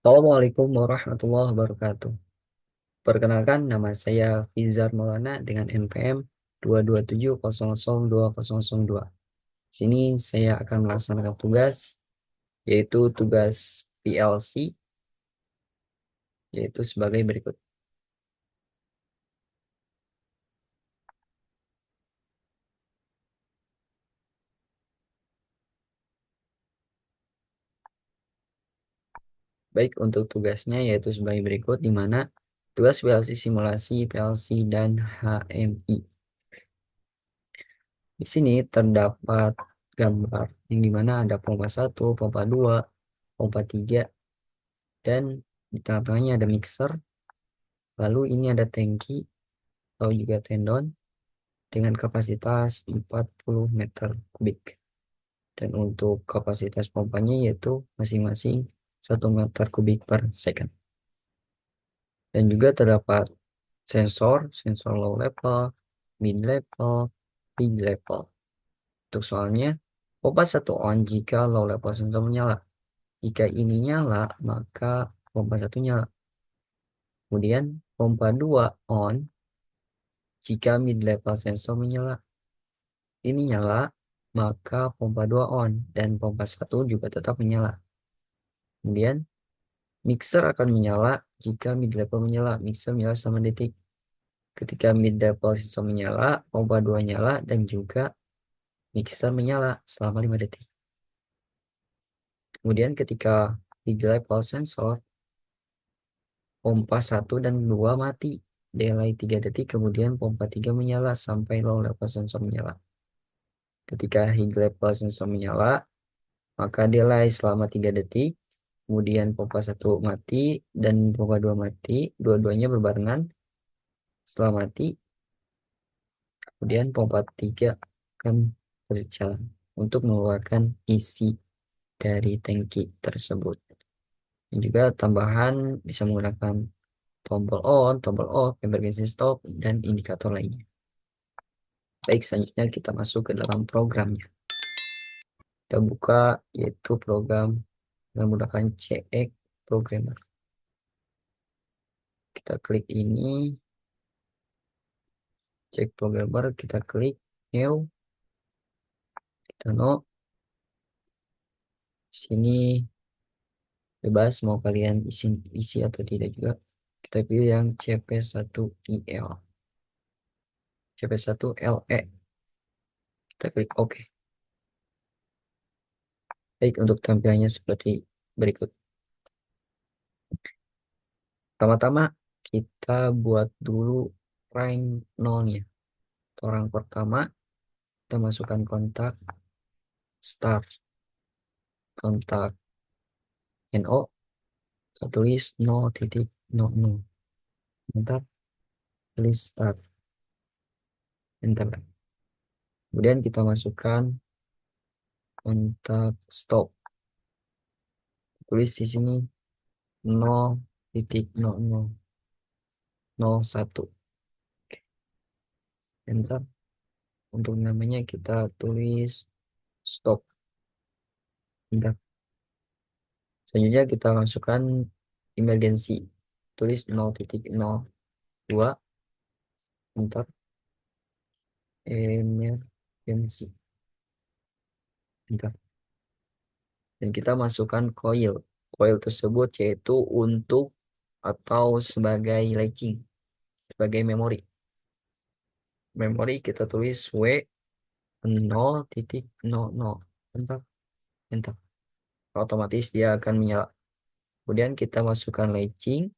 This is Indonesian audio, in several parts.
Assalamualaikum warahmatullahi wabarakatuh. Perkenalkan, nama saya Fizar Maulana dengan NPM 227002002. Sini saya akan melaksanakan tugas, yaitu tugas PLC, yaitu sebagai berikut. Baik, untuk tugasnya yaitu sebagai berikut, di mana tugas PLC simulasi, PLC, dan HMI. Di sini terdapat gambar yang dimana ada pompa 1, pompa 2, pompa 3, dan di tengah-tengahnya ada mixer. Lalu ini ada tangki atau juga tendon dengan kapasitas 40 meter kubik. Dan untuk kapasitas pompanya yaitu masing-masing 1 meter kubik per second. Dan juga terdapat sensor low level, mid level, high level. Untuk soalnya, pompa 1 on jika low level sensor menyala. Jika ini nyala, maka pompa 1 nyala. Kemudian pompa 2 on jika mid level sensor menyala. Ini nyala, maka pompa 2 on dan pompa 1 juga tetap menyala. Kemudian mixer akan menyala jika mid level menyala. Mixer menyala selama detik. Ketika mid level sensor menyala, pompa 2 nyala dan juga mixer menyala selama 5 detik. Kemudian ketika mid level sensor, pompa 1 dan 2 mati. Delay 3 detik, kemudian pompa 3 menyala sampai low level sensor menyala. Ketika high level sensor menyala, maka delay selama 3 detik, kemudian pompa 1 mati dan pompa 2 mati, dua-duanya berbarengan. Setelah mati, kemudian pompa 3 akan berjalan untuk mengeluarkan isi dari tangki tersebut. Dan juga tambahan bisa menggunakan tombol on, tombol off, emergency stop, dan indikator lainnya. Baik, selanjutnya kita masuk ke dalam programnya. Kita buka yaitu program yang menggunakan CX Programmer. Kita klik ini, cek programmer, kita klik new, kita no. Sini bebas mau kalian isi atau tidak juga. Kita pilih yang CP1IL, CP1LE. Kita klik OK. Baik, untuk tampilannya seperti berikut. Pertama-tama kita buat dulu rank nolnya. Orang pertama kita masukkan kontak start, kontak NO, kita tulis 0.00. Bentar, tulis start, enter. Kemudian kita masukkan kontak stop, tulis di sini 0.0001, enter. Untuk namanya kita tulis stop, enter. Selanjutnya kita masukkan emergency, tulis 0.02, enter. Emergency, enter. Dan kita masukkan coil tersebut yaitu untuk atau sebagai latching, sebagai memori kita tulis W 0.00, enter, enter. Otomatis dia akan menyala. Kemudian kita masukkan latching.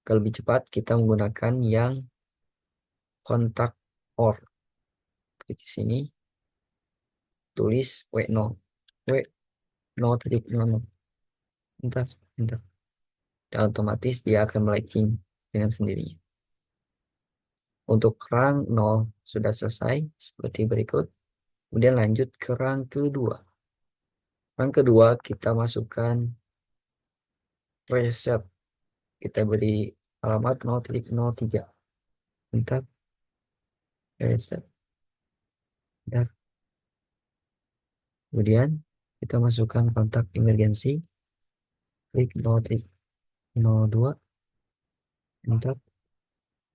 Kalau lebih cepat kita menggunakan yang kontak OR. Klik di sini, tulis W0, W 0.00, enter, enter. Dan otomatis dia akan melatching dengan sendirinya. Untuk rang 0 sudah selesai seperti berikut. Kemudian lanjut ke rang kedua. Rang kedua kita masukkan reset. Kita beri alamat 0.03. Enter, reset, enter. Kemudian kita masukkan kontak emergency. klik 0,02, enter,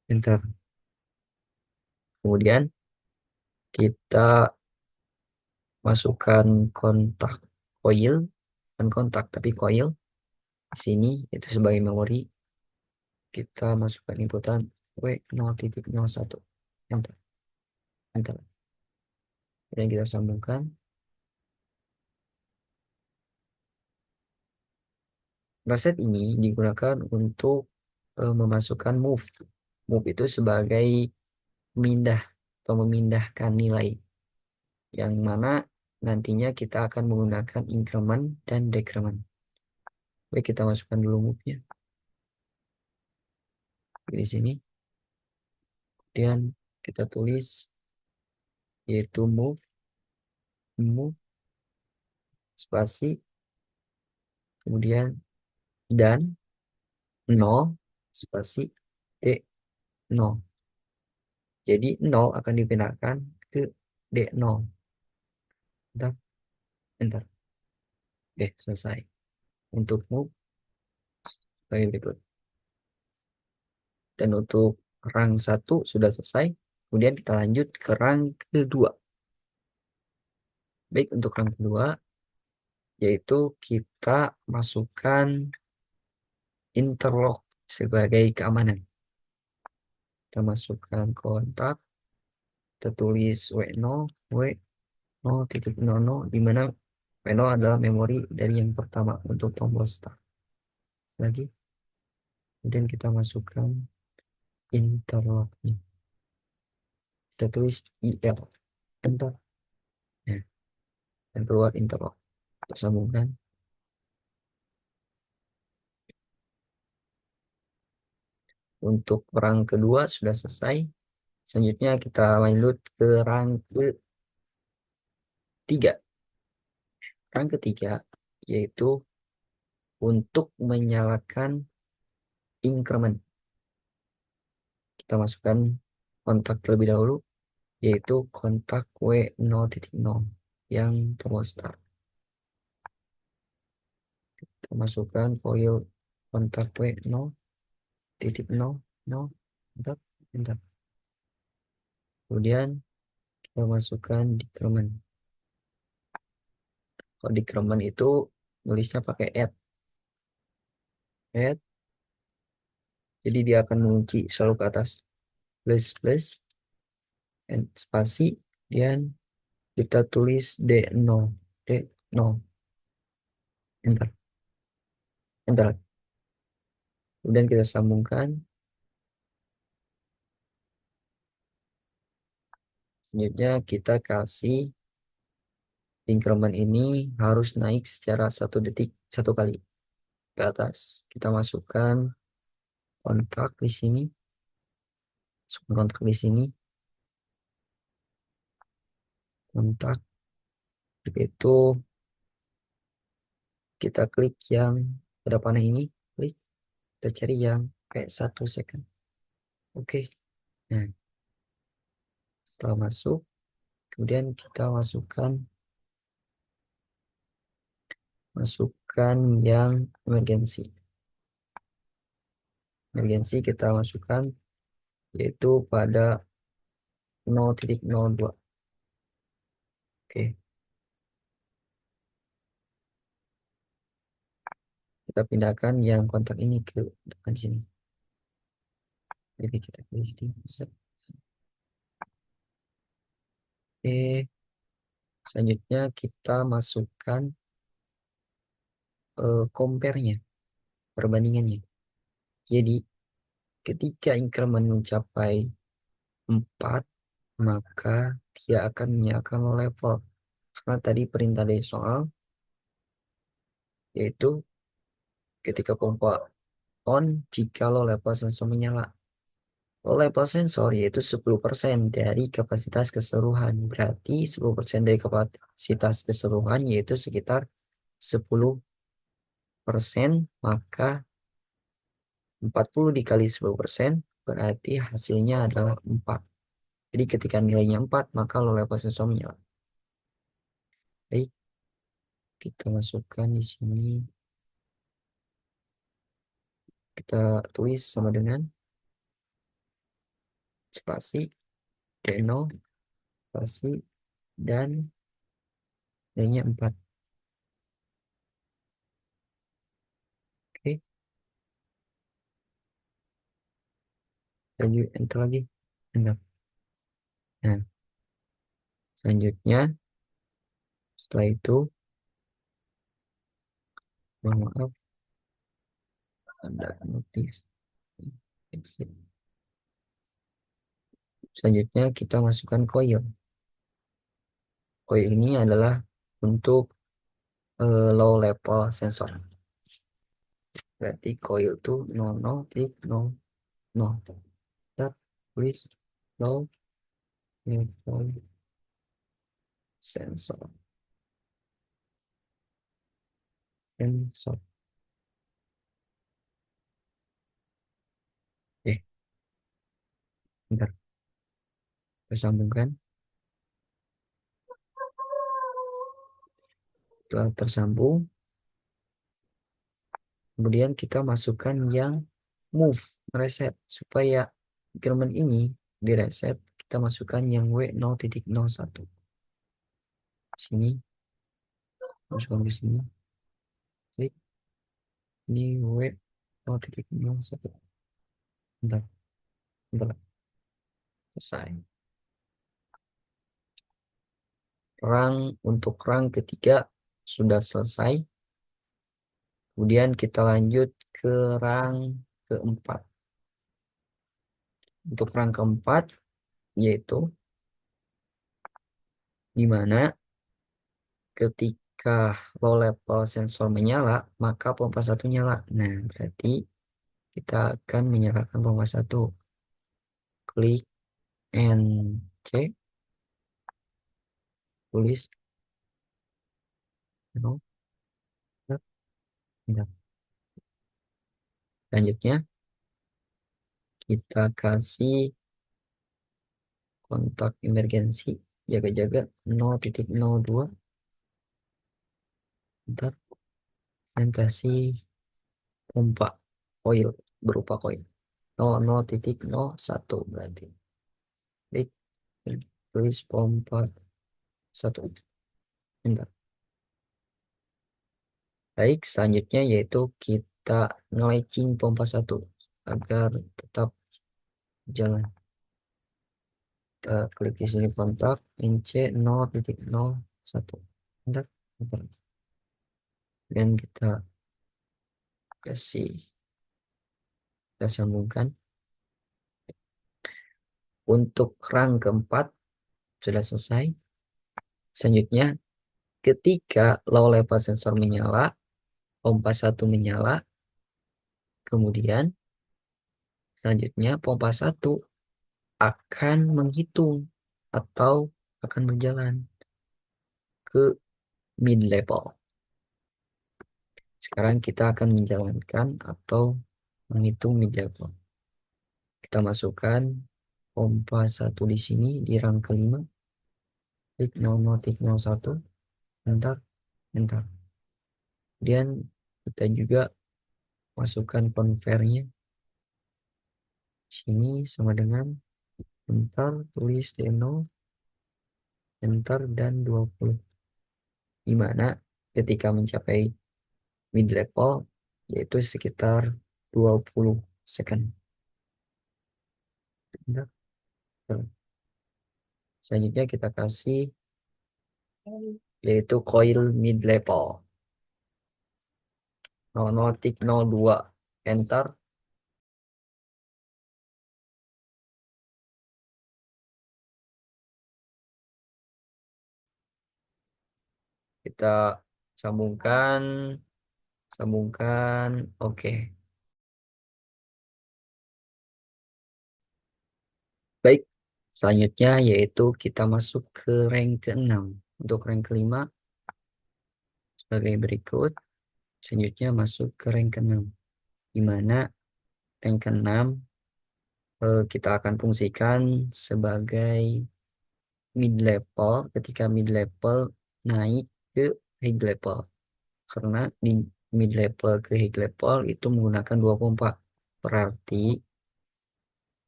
enter. Kemudian kita masukkan kontak coil, dan kontak tapi coil di sini itu sebagai memori. Kita masukkan inputan W0,01, enter, enter. Kemudian kita sambungkan. Preset ini digunakan untuk memasukkan move. Move itu sebagai memindah atau memindahkan nilai, yang mana nantinya kita akan menggunakan increment dan decrement. Baik, kita masukkan dulu move-nya di sini. Kemudian kita tulis yaitu move, move, spasi, kemudian dan 0, spasi, D0. Jadi 0 akan dipindahkan ke D0. Enter, enter. Oke, selesai. Untuk move sebagai berikut. Dan untuk rang 1 sudah selesai. Kemudian kita lanjut ke rang kedua. Baik, untuk rang kedua yaitu kita masukkan interlock sebagai keamanan. Kita masukkan kontak, kita tulis W0, W0.00, di mana W0 adalah memori dari yang pertama untuk tombol start. Lagi, kemudian kita masukkan interlocknya. Kita tulis IL, enter. Nah, dan keluar interlock. Kita sambungkan. Untuk rang kedua sudah selesai. Selanjutnya kita lanjut ke rang ketiga. Rang ketiga yaitu untuk menyalakan increment. Kita masukkan kontak terlebih dahulu, yaitu kontak W0.0 yang tombol start. Kita masukkan coil kontak W0.0, enter, enter. Kemudian kita masukkan decrement. Kalau decrement itu nulisnya pakai add, jadi dia akan mengunci selalu ke atas, plus plus and spasi, dan kita tulis D0, enter, enter. Kemudian kita sambungkan. Selanjutnya kita kasih increment ini harus naik secara 1 detik 1 kali ke atas. Kita masukkan kontak di sini, kontak itu kita klik yang pada panah ini, klik, kita cari yang kayak 1 second. Oke. Nah, setelah masuk, kemudian kita masukkan yang emergency. Emergency kita masukkan yaitu pada 0.02. Oke, kita pindahkan yang kontak ini ke depan sini. Jadi kita pilih di set. Oke, selanjutnya kita masukkan compare-nya, perbandingannya. Jadi ketika increment mencapai 4, maka dia akan menyalakan low level. Karena tadi perintah dari soal yaitu ketika pompa on jika low level sensor menyala. Low level sensor yaitu 10% dari kapasitas keseluruhan. Berarti 10% dari kapasitas keseluruhan yaitu sekitar 10%, maka 40 dikali 10% berarti hasilnya adalah 4. Jadi ketika nilainya 4, maka low level sensor menyala. Baik, kita masukkan di sini kita tulis sama dengan spasi D0 spasi dan D-nya 4. Oke, lanjut enter lagi. Enter. Nah, selanjutnya setelah itu, mohon maaf, ada notif exit. Selanjutnya kita masukkan coil. Coil ini adalah untuk low level sensor. Berarti coil itu 00.00. Kita tulis low level sensor. Sensor. Eh, bentar. Kita sambungkan. Setelah tersambung, kemudian kita masukkan yang move, reset, supaya increment ini direset. Kita masukkan yang W0.01. Sini, masukkan ke sini. Klik, ini W0.01. Bentar, bentar, selesai. Untuk rang ketiga sudah selesai. Kemudian kita lanjut ke rang keempat. Untuk rang keempat, yaitu di mana ketika low level sensor menyala, maka pompa satu nyala. Nah, berarti kita akan menyalakan pompa satu. Klik NC, tulis no, bentar. Selanjutnya kita kasih kontak emergensi jaga-jaga 0.02. Bentar, dan kasih pompa oil berupa koin 00.01 berarti. Klik, tulis pompa satu. Bentar. Baik, selanjutnya yaitu kita ngelecing pompa satu agar tetap jalan. Kita klik di sini kontak NC 0.01. Bentar, bentar. Dan kita sambungkan. Untuk rang keempat sudah selesai. Selanjutnya, ketika low level sensor menyala, pompa satu menyala, kemudian selanjutnya pompa satu akan menghitung atau akan berjalan ke mid level. Sekarang kita akan menjalankan atau menghitung mid level. Kita masukkan pompa satu di sini di rang kelima. Klik 00.01. Enter, enter. Kemudian kita juga masukkan konvernya. Sini sama dengan enter, tulis D0, enter, dan 20. Di mana ketika mencapai mid level yaitu sekitar 20 second. Bentar. Selanjutnya kita kasih yaitu coil mid level 00.02. Enter. Kita sambungkan, oke. Baik, selanjutnya yaitu kita masuk ke rank ke-6. Untuk rank kelima sebagai berikut. Selanjutnya masuk ke rank ke-6. Di mana rank ke-6 kita akan fungsikan sebagai mid level ketika mid level naik ke high level. Karena di mid level ke high level itu menggunakan dua pompa. berarti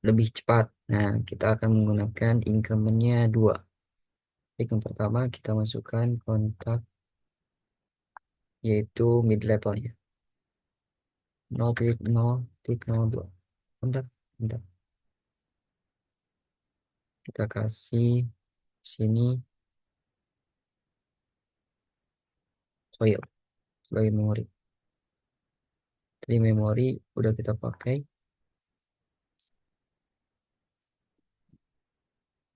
lebih cepat. Nah, kita akan menggunakan incrementnya 2. Jadi yang pertama kita masukkan kontak yaitu mid levelnya 0,0,02. Bentar, bentar. Kita kasih sini soil sebagai memori. Jadi memori udah kita pakai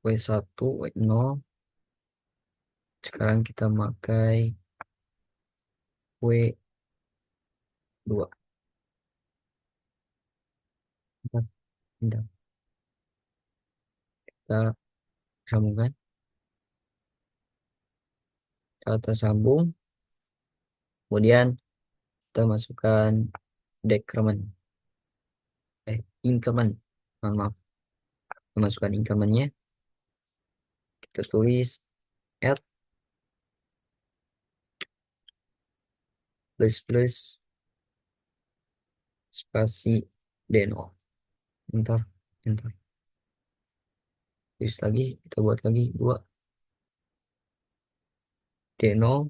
W1, W0. Sekarang kita pakai W2. Bentar, bentar. Kita sambungkan. Kita sambung. Kemudian kita masukkan decrement. Increment. Mohon maaf. Kita masukkan incrementnya. Kita tulis add plus plus spasi deno. Bentar, bentar. Terus lagi, kita buat lagi 2 deno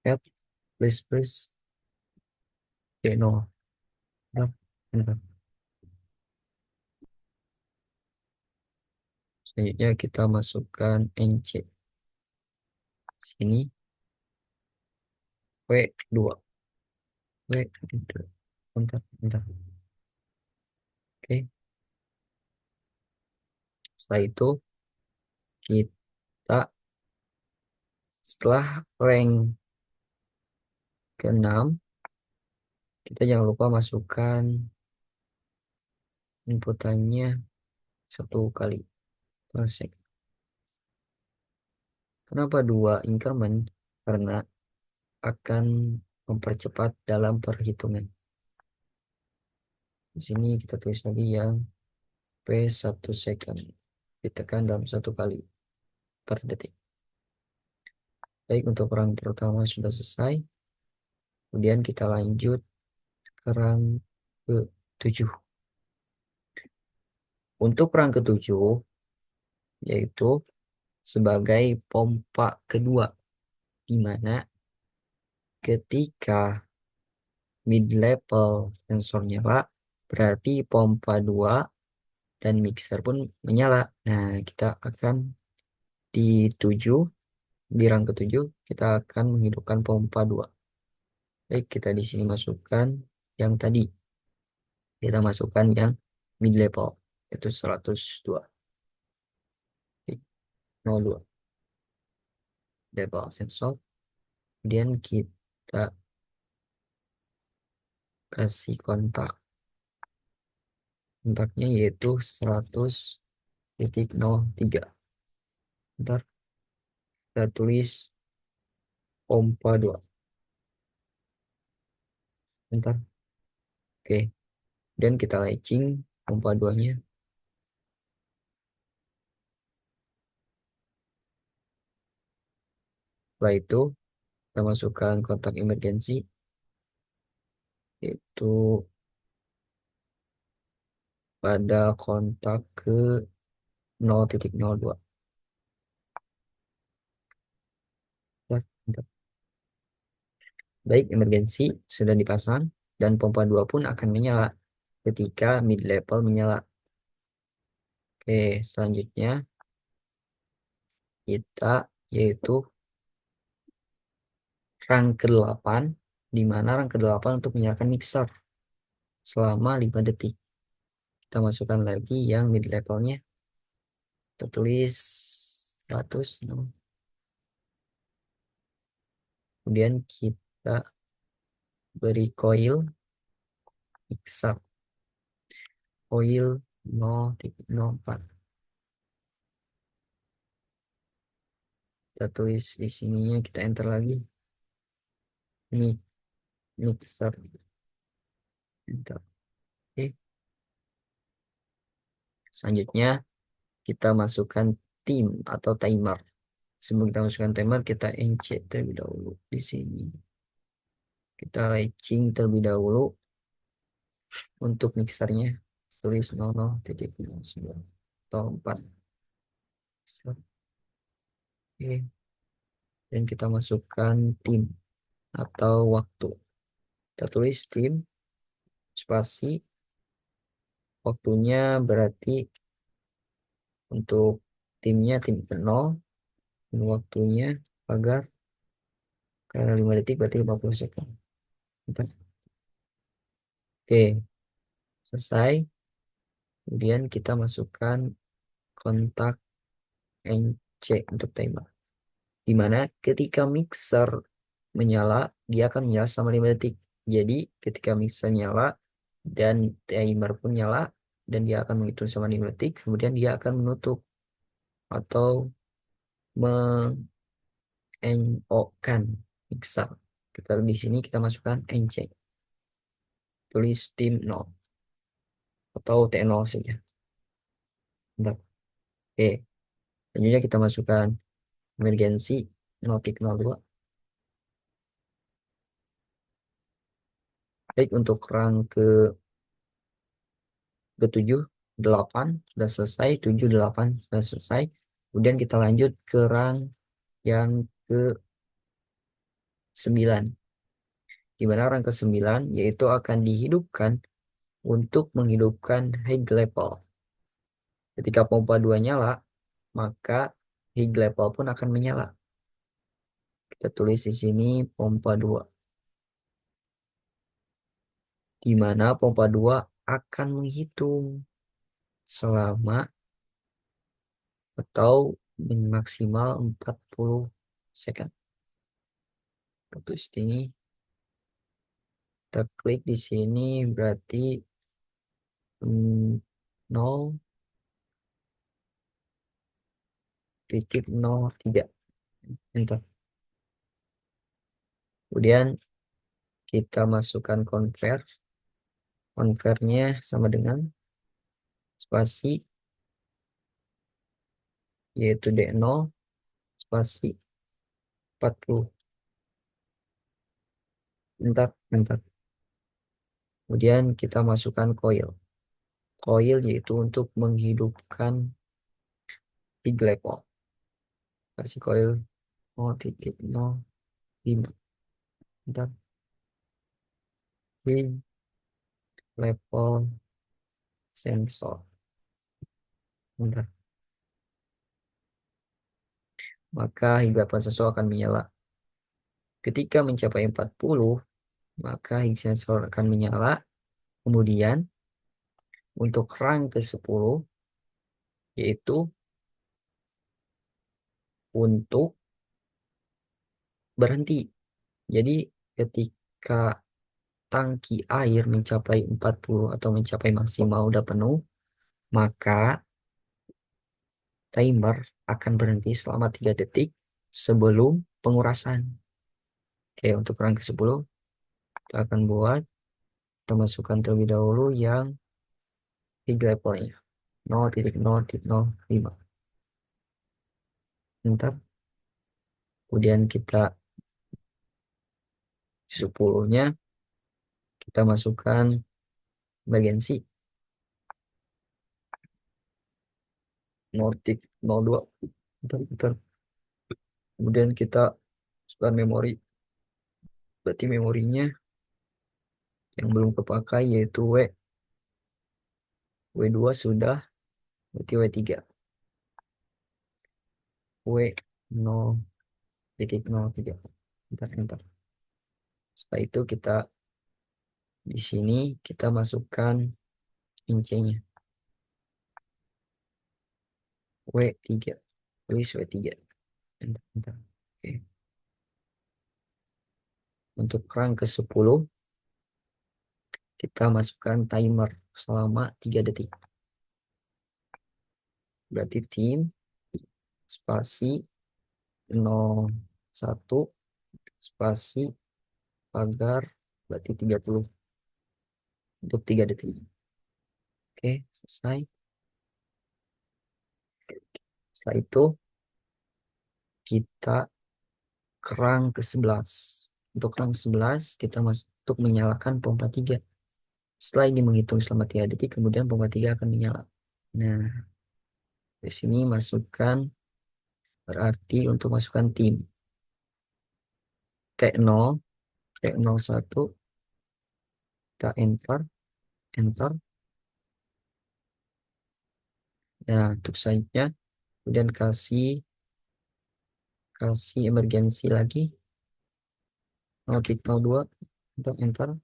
add plus plus deno. Bentar, bentar. Selanjutnya kita masukkan nc sini W2. W2. Bentar, bentar. Oke. Setelah itu kita setelah rank ke-6 kita jangan lupa masukkan inputannya 1 kali per sek. Kenapa 2 increment? Karena akan mempercepat dalam perhitungan. Di sini kita tulis lagi yang P 1 second ditekan dalam 1 kali per detik. Baik, untuk rang pertama sudah selesai. Kemudian kita lanjut ke rang ke-7. Untuk rang ke-7 yaitu sebagai pompa kedua, di mana ketika mid level sensor nyala berarti pompa 2 dan mixer pun menyala. Nah, kita akan di 7, di rang ke-7 kita akan menghidupkan pompa 2. Baik, kita di sini masukkan yang tadi. Kita masukkan yang mid level yaitu 102. Oke, 02 level sensor. Kemudian kita kasih kontaknya yaitu 100,03. Ntar kita tulis pompa 2. Ntar, oke. Dan kita latching pompa 2-nya. Setelah itu kita masukkan kontak emergency yaitu pada kontak ke 0,02. Ntar, ntar. Baik, emergency sudah dipasang dan pompa 2 pun akan menyala ketika mid level menyala. Oke, selanjutnya kita yaitu rang ke-8, di mana rang ke-8 untuk menyalakan mixer selama 5 detik. Kita masukkan lagi yang mid levelnya. Kita tulis 100. Kemudian kita beri coil mixer coil 0,04. Kita tulis di sininya, kita enter lagi ini mixer, enter. Oke, selanjutnya kita masukkan tim atau timer. Sebelum kita masukkan timer, kita encet terlebih dahulu di sini. Kita etching terlebih dahulu untuk mixernya. Tulis 00,09 atau 4. Oke. Dan kita masukkan tim atau waktu. Kita tulis tim spasi waktunya berarti untuk timnya tim 0 dan waktunya agar karena 5 detik berarti 50 second. Bentar. Oke, selesai. Kemudian kita masukkan kontak NC untuk timer. Dimana ketika mixer menyala, dia akan menyala selama 5 detik. Jadi ketika mixer nyala dan timer pun nyala, dan dia akan menghitung selama 5 detik, kemudian dia akan menutup atau meng-NO-kan mixer. Kita di sini kita masukkan NC. Tulis tim 0 atau T0 saja. Bentar. Oke, selanjutnya kita masukkan emergency notif 02. Baik, untuk rang ke 7, 8 sudah selesai, 7, 8 sudah selesai. Kemudian kita lanjut ke rang yang ke 9. Di mana rang ke 9 yaitu akan dihidupkan untuk menghidupkan high level. Ketika pompa 2 nyala, maka high level pun akan menyala. Kita tulis di sini pompa 2. Di mana pompa 2 akan menghitung selama atau maksimal 40 second. Terus ini kita klik di sini berarti 0,03. Enter. Kemudian kita masukkan convert. Convertnya sama dengan spasi yaitu D0 spasi 40. Bentar. Kemudian kita masukkan coil. Coil yaitu untuk menghidupkan big level. Kasih coil 0,05. Bentar. Big level sensor. Bentar. Maka hinggapan sensor akan menyala. Ketika mencapai 40, maka hingga sensor akan menyala. Kemudian untuk rang ke-10 yaitu untuk berhenti. Jadi ketika tangki air mencapai 40 atau mencapai maksimal udah penuh, maka timer akan berhenti selama 3 detik sebelum pengurasan. Oke, untuk rang ke-10 kita akan buat, kita masukkan terlebih dahulu yang 3 levelnya 0,0,05. Bentar. Kemudian kita 10-nya kita masukkan emergency 0,02. Bentar. Kemudian kita masukkan memori. Berarti memorinya yang belum kepakai yaitu W2 sudah, berarti W3. W0,03. Bentar. Setelah itu kita di sini kita masukkan inc-nya W3. Tulis W3. Bentar. Oke. Untuk rang ke-10 kita masukkan timer selama 3 detik. Berarti tim spasi 01 spasi pagar berarti 30 untuk 3 detik. Oke, selesai. Setelah itu kita kerang ke-11. untuk rang 11 kita untuk menyalakan pompa 3. Setelah ini menghitung selama 3 detik, kemudian pompa 3 akan menyala. Nah, di sini masukkan, berarti untuk masukkan tim T0, T01, kita enter, enter. Nah, untuk selanjutnya, kemudian kasih emergency lagi, 0.02, untuk enter.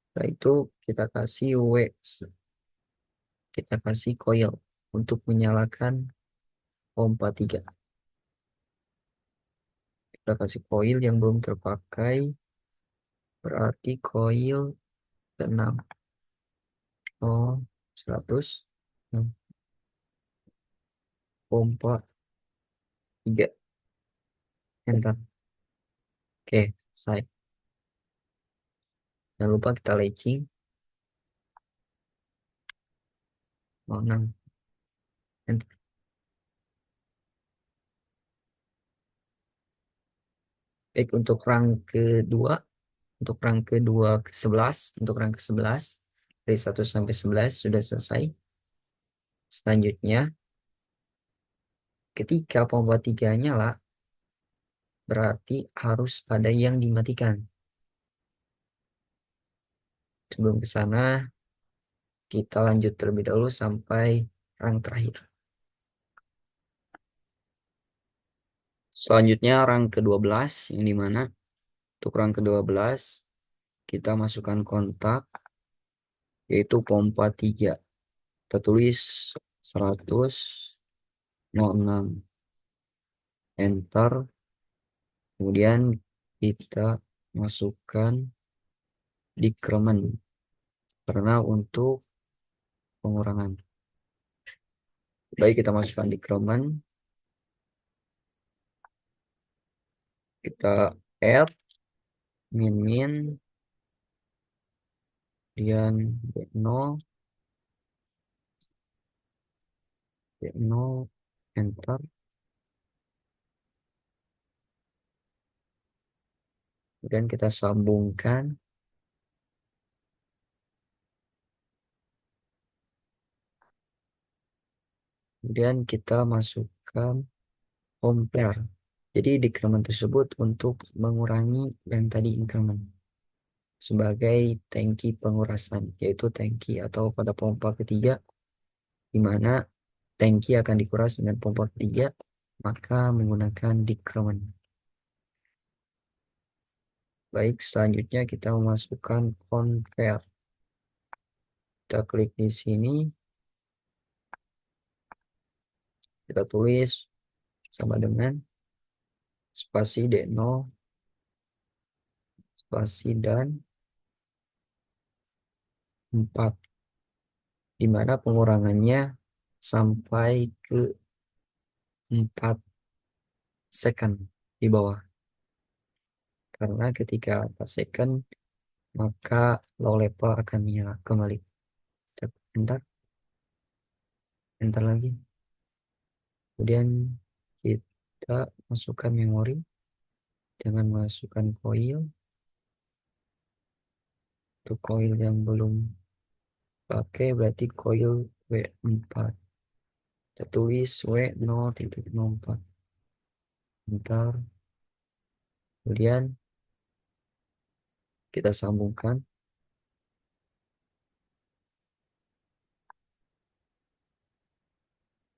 Setelah itu kita kasih kita kasih coil untuk menyalakan pompa 3. Kita kasih coil yang belum terpakai, berarti coil ke-6. Oh, 100. Hmm, pompa 3. Enter. Oke, selesai. Jangan lupa kita latching. 06. Enter. Baik, untuk rang kedua, untuk rang kedua ke-11, untuk rang ke-11 dari 1 sampai 11 sudah selesai. Selanjutnya, ketika pompa 3 nyala, berarti harus ada yang dimatikan. Sebelum ke sana, kita lanjut terlebih dahulu sampai rang terakhir. Selanjutnya rang ke-12, yang dimana untuk rang ke-12 kita masukkan kontak, yaitu pompa 3. Kita tulis 100, 06, enter. Kemudian kita masukkan decrement karena untuk pengurangan. Baik, kita masukkan decrement. Kita add min kemudian D0, enter. Kemudian kita sambungkan. Kemudian kita masukkan compare. Jadi decrement tersebut untuk mengurangi yang tadi increment sebagai tangki pengurasan, yaitu tangki atau pada pompa ketiga, di mana tangki akan dikuras dengan pompa ketiga, maka menggunakan decrement. Baik, selanjutnya kita memasukkan convert. Kita klik di sini, kita tulis sama dengan spasi D0, spasi dan 4, di mana pengurangannya sampai ke 4 second di bawah. Karena ketika 4 second, maka low level akan menyala kembali. Enter, enter lagi. Kemudian kita masukkan memori dengan masukkan coil. Untuk coil yang belum pakai berarti coil W4. Kita tulis W0.04. Ntar kemudian kita sambungkan.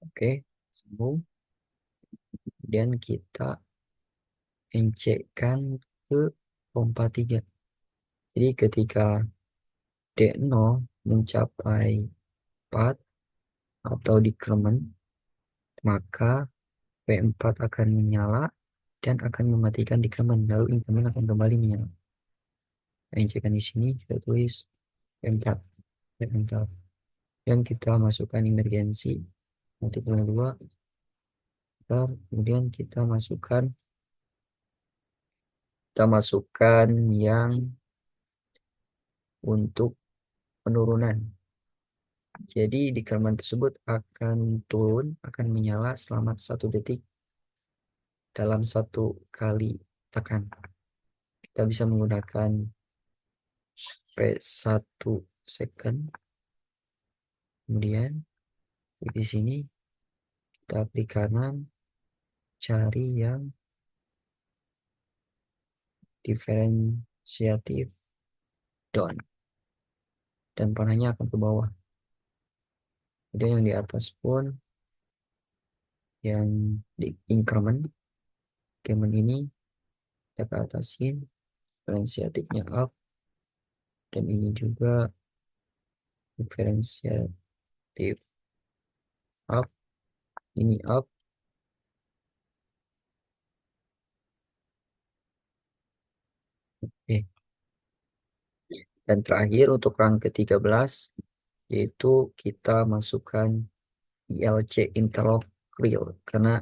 Oke, sambung. Kemudian kita injekkan ke pompa 3. Jadi ketika D0 mencapai 4 atau decrement, maka P4 akan menyala dan akan mematikan decrement, lalu increment akan kembali menyala. Kita injekkan di sini, kita tulis P4, P4. Dan kita masukkan emergency multiple 2. Kemudian kita masukkan yang untuk penurunan. Jadi decrement tersebut akan turun, akan menyala selama 1 detik dalam 1 kali tekan. kita bisa menggunakan P1 second. Kemudian di sini kita klik kanan, cari yang diferensiatif done, dan panahnya akan ke bawah. Kemudian yang di atas pun, yang di increment ini kita ke atasin, diferensiatifnya up, dan ini juga diferensiatif up, ini up. Oke. Dan terakhir untuk rang ke-13, yaitu kita masukkan ILC interlock clear, karena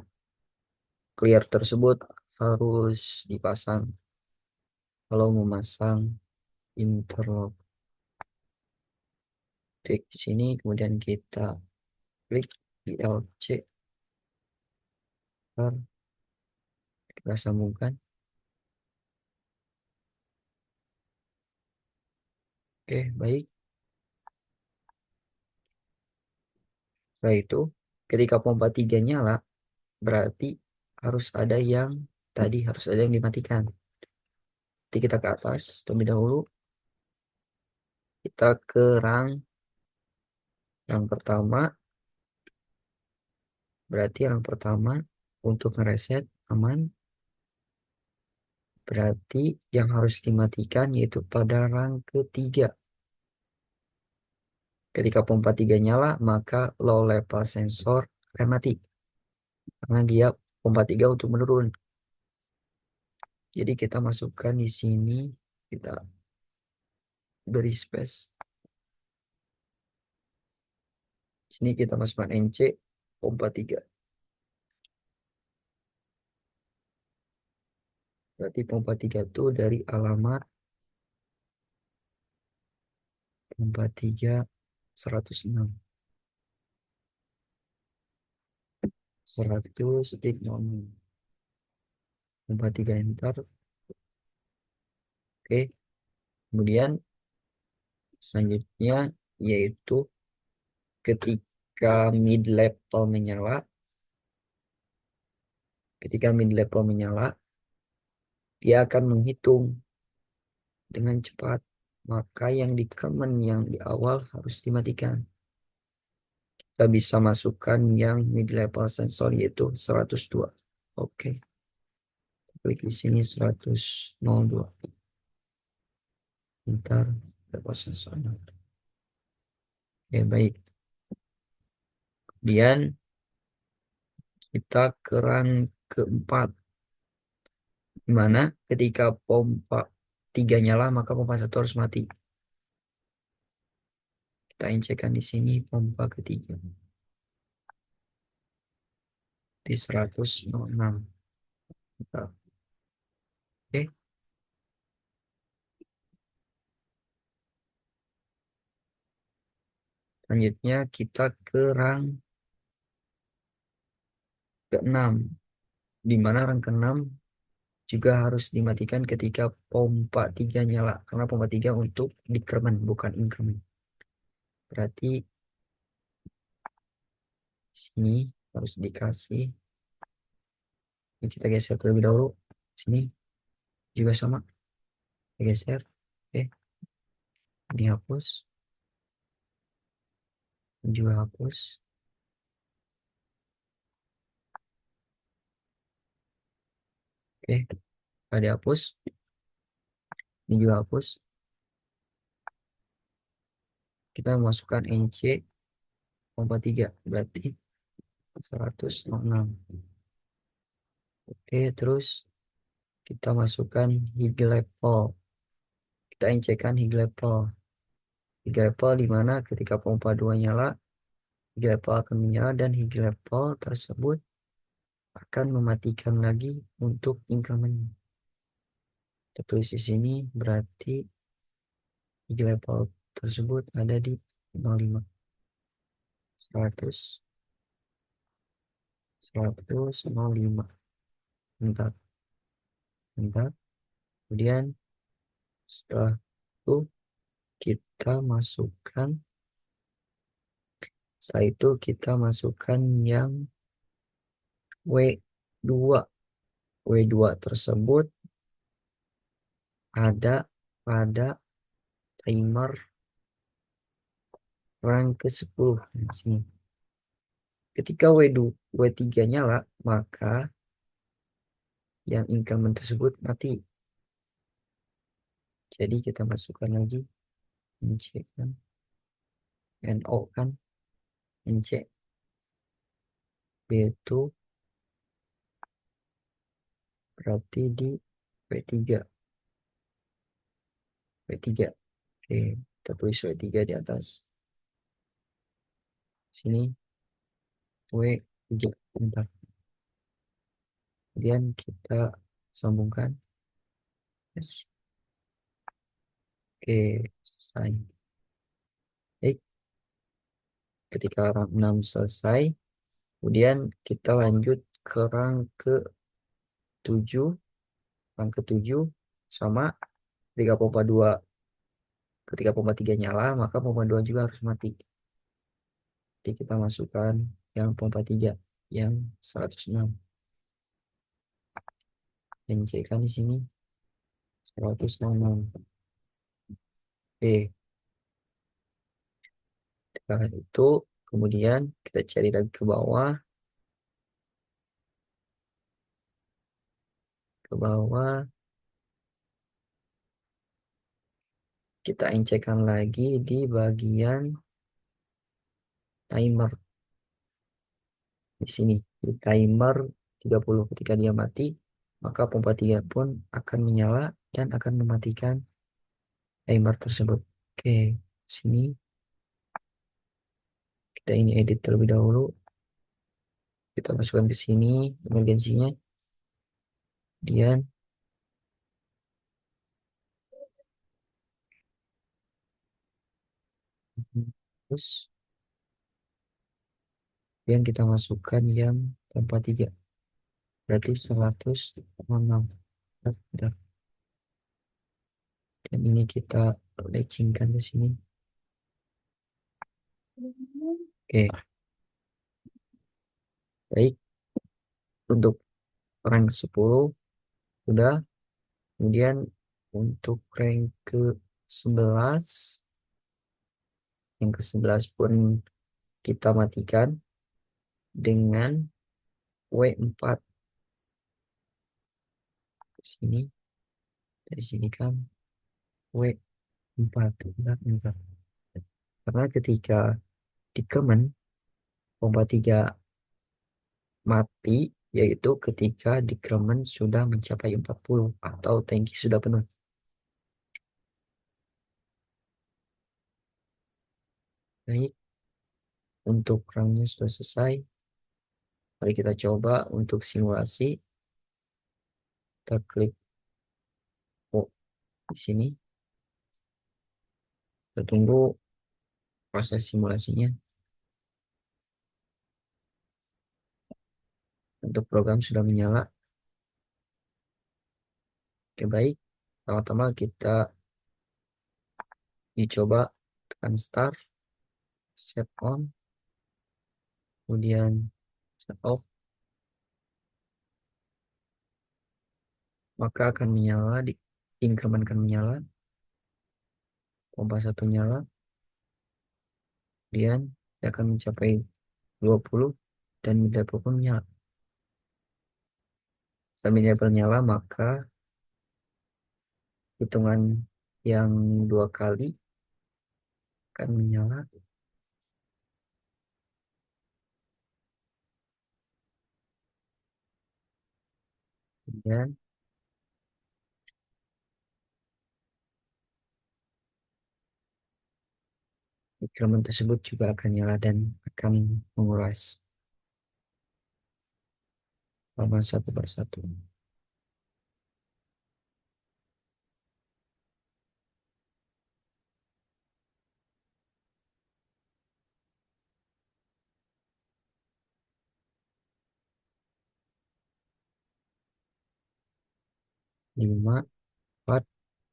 clear tersebut harus dipasang kalau memasang interlock. Klik di sini, kemudian kita klik ILC, kita sambungkan. Oke, baik. Setelah itu, ketika pompa 3 nyala, berarti harus ada yang dimatikan. Jadi kita ke atas terlebih dahulu, kita ke rang yang pertama. Berarti rang pertama untuk ngereset aman, berarti yang harus dimatikan yaitu pada rang ketiga. Ketika pompa 3 nyala, maka low level sensor akan mati, karena dia pompa 3 untuk menurun. Jadi kita masukkan di sini, kita beri space. Sini kita masukkan NC pompa 3. Berarti pompa 3 itu dari alamat pompa 3 106. 100.0. Pompa 3 enter. Oke. Kemudian selanjutnya yaitu ketika mid level menyala. Ketika mid level menyala, dia akan menghitung dengan cepat. Maka yang di command yang di awal harus dimatikan. Kita bisa masukkan yang mid level sensor yaitu 102. Oke. Klik di sini 102. Ntar level sensornya. Oke, baik. Kemudian kita ke rang keempat, dimana ketika pompa 3 nyala maka pompa 1 harus mati. Kita incekan di sini pompa ketiga di 106. Oke, selanjutnya kita ke rang ke-6, di mana rang ke-6 juga harus dimatikan ketika pompa 3 nyala, karena pompa 3 untuk decrement bukan increment. Berarti sini harus dikasih. Ini kita geser terlebih dahulu. Sini juga sama, kita geser. Oke, ini hapus, ini juga hapus. Oke, ada hapus, ini juga hapus. Kita masukkan NC pompa 3, berarti 106. Oke, terus kita masukkan hig level. Kita incekan hig level. Hig level di mana ketika pompa 2 nyala, hig level akan menyala dan hig level tersebut akan mematikan lagi untuk increment. Kita tulis di sini, berarti hig level tersebut ada di 05. 100 105. Bentar. Kemudian Setelah itu kita masukkan, setelah itu kita masukkan yang W2. W2 tersebut ada pada timer rank ke-10. Nah, sini. Ketika W3 nyala, maka yang incumbent tersebut mati. Jadi kita masukkan lagi NC kan, NO kan, NC yaitu berarti di W3. W3. Oke, kita tulis W3 di atas. Sini W3. Bentar. Kemudian kita sambungkan. Yes. Oke, selesai. Baik, ketika rang 6 selesai, kemudian kita lanjut ke rang ke-7. Rang ke-7 sama ketika pompa 2, ketika pompa 3 nyala, maka pompa 2 juga harus mati. Jadi kita masukkan yang pompa 3 yang 106. Dan cekkan di sini 106. Oke, setelah itu kemudian kita cari lagi ke bawah, ke bawah kita encekkan lagi di bagian timer di sini, di timer 30. Ketika dia mati, maka pompa 3 pun akan menyala dan akan mematikan timer tersebut. Oke, sini kita ini edit terlebih dahulu. Kita masukkan ke sini emergensinya. Kemudian terus yang kita masukkan yang pompa 3. Berarti 106. Bentar. Dan ini kita latchingkan ke sini. Oke, baik. Untuk rank 10 sudah. Kemudian untuk rank ke-11, yang ke-11 pun kita matikan dengan W4. Sini, dari sini kan W4. Bentar, bentar. Karena ketika dikemen pompa 3 mati, yaitu ketika dikemen sudah mencapai 40 atau tangki sudah penuh. Baik, untuk rangnya sudah selesai. Mari kita coba untuk simulasi. Kita klik oh, di sini. Kita tunggu proses simulasinya. Untuk program sudah menyala. Oke, baik. Pertama-tama kita dicoba tekan start, set on, kemudian set off, maka akan menyala, di increment akan menyala, pompa 1 nyala, kemudian dia akan mencapai 20 dan mid-level pun menyala. Setelah mid-level nyala, maka hitungan yang 2 kali akan menyala. Dan increment tersebut juga akan nyala dan akan menguras selama satu persatu. 5, 4,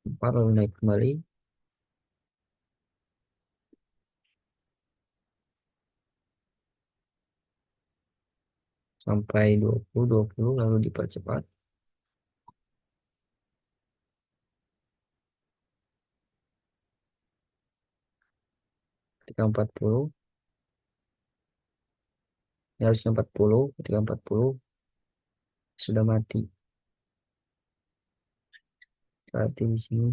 4 lalu naik kembali sampai 20 lalu dipercepat ketika 40, ini harusnya 40, ketika 40 sudah mati. Berarti di sini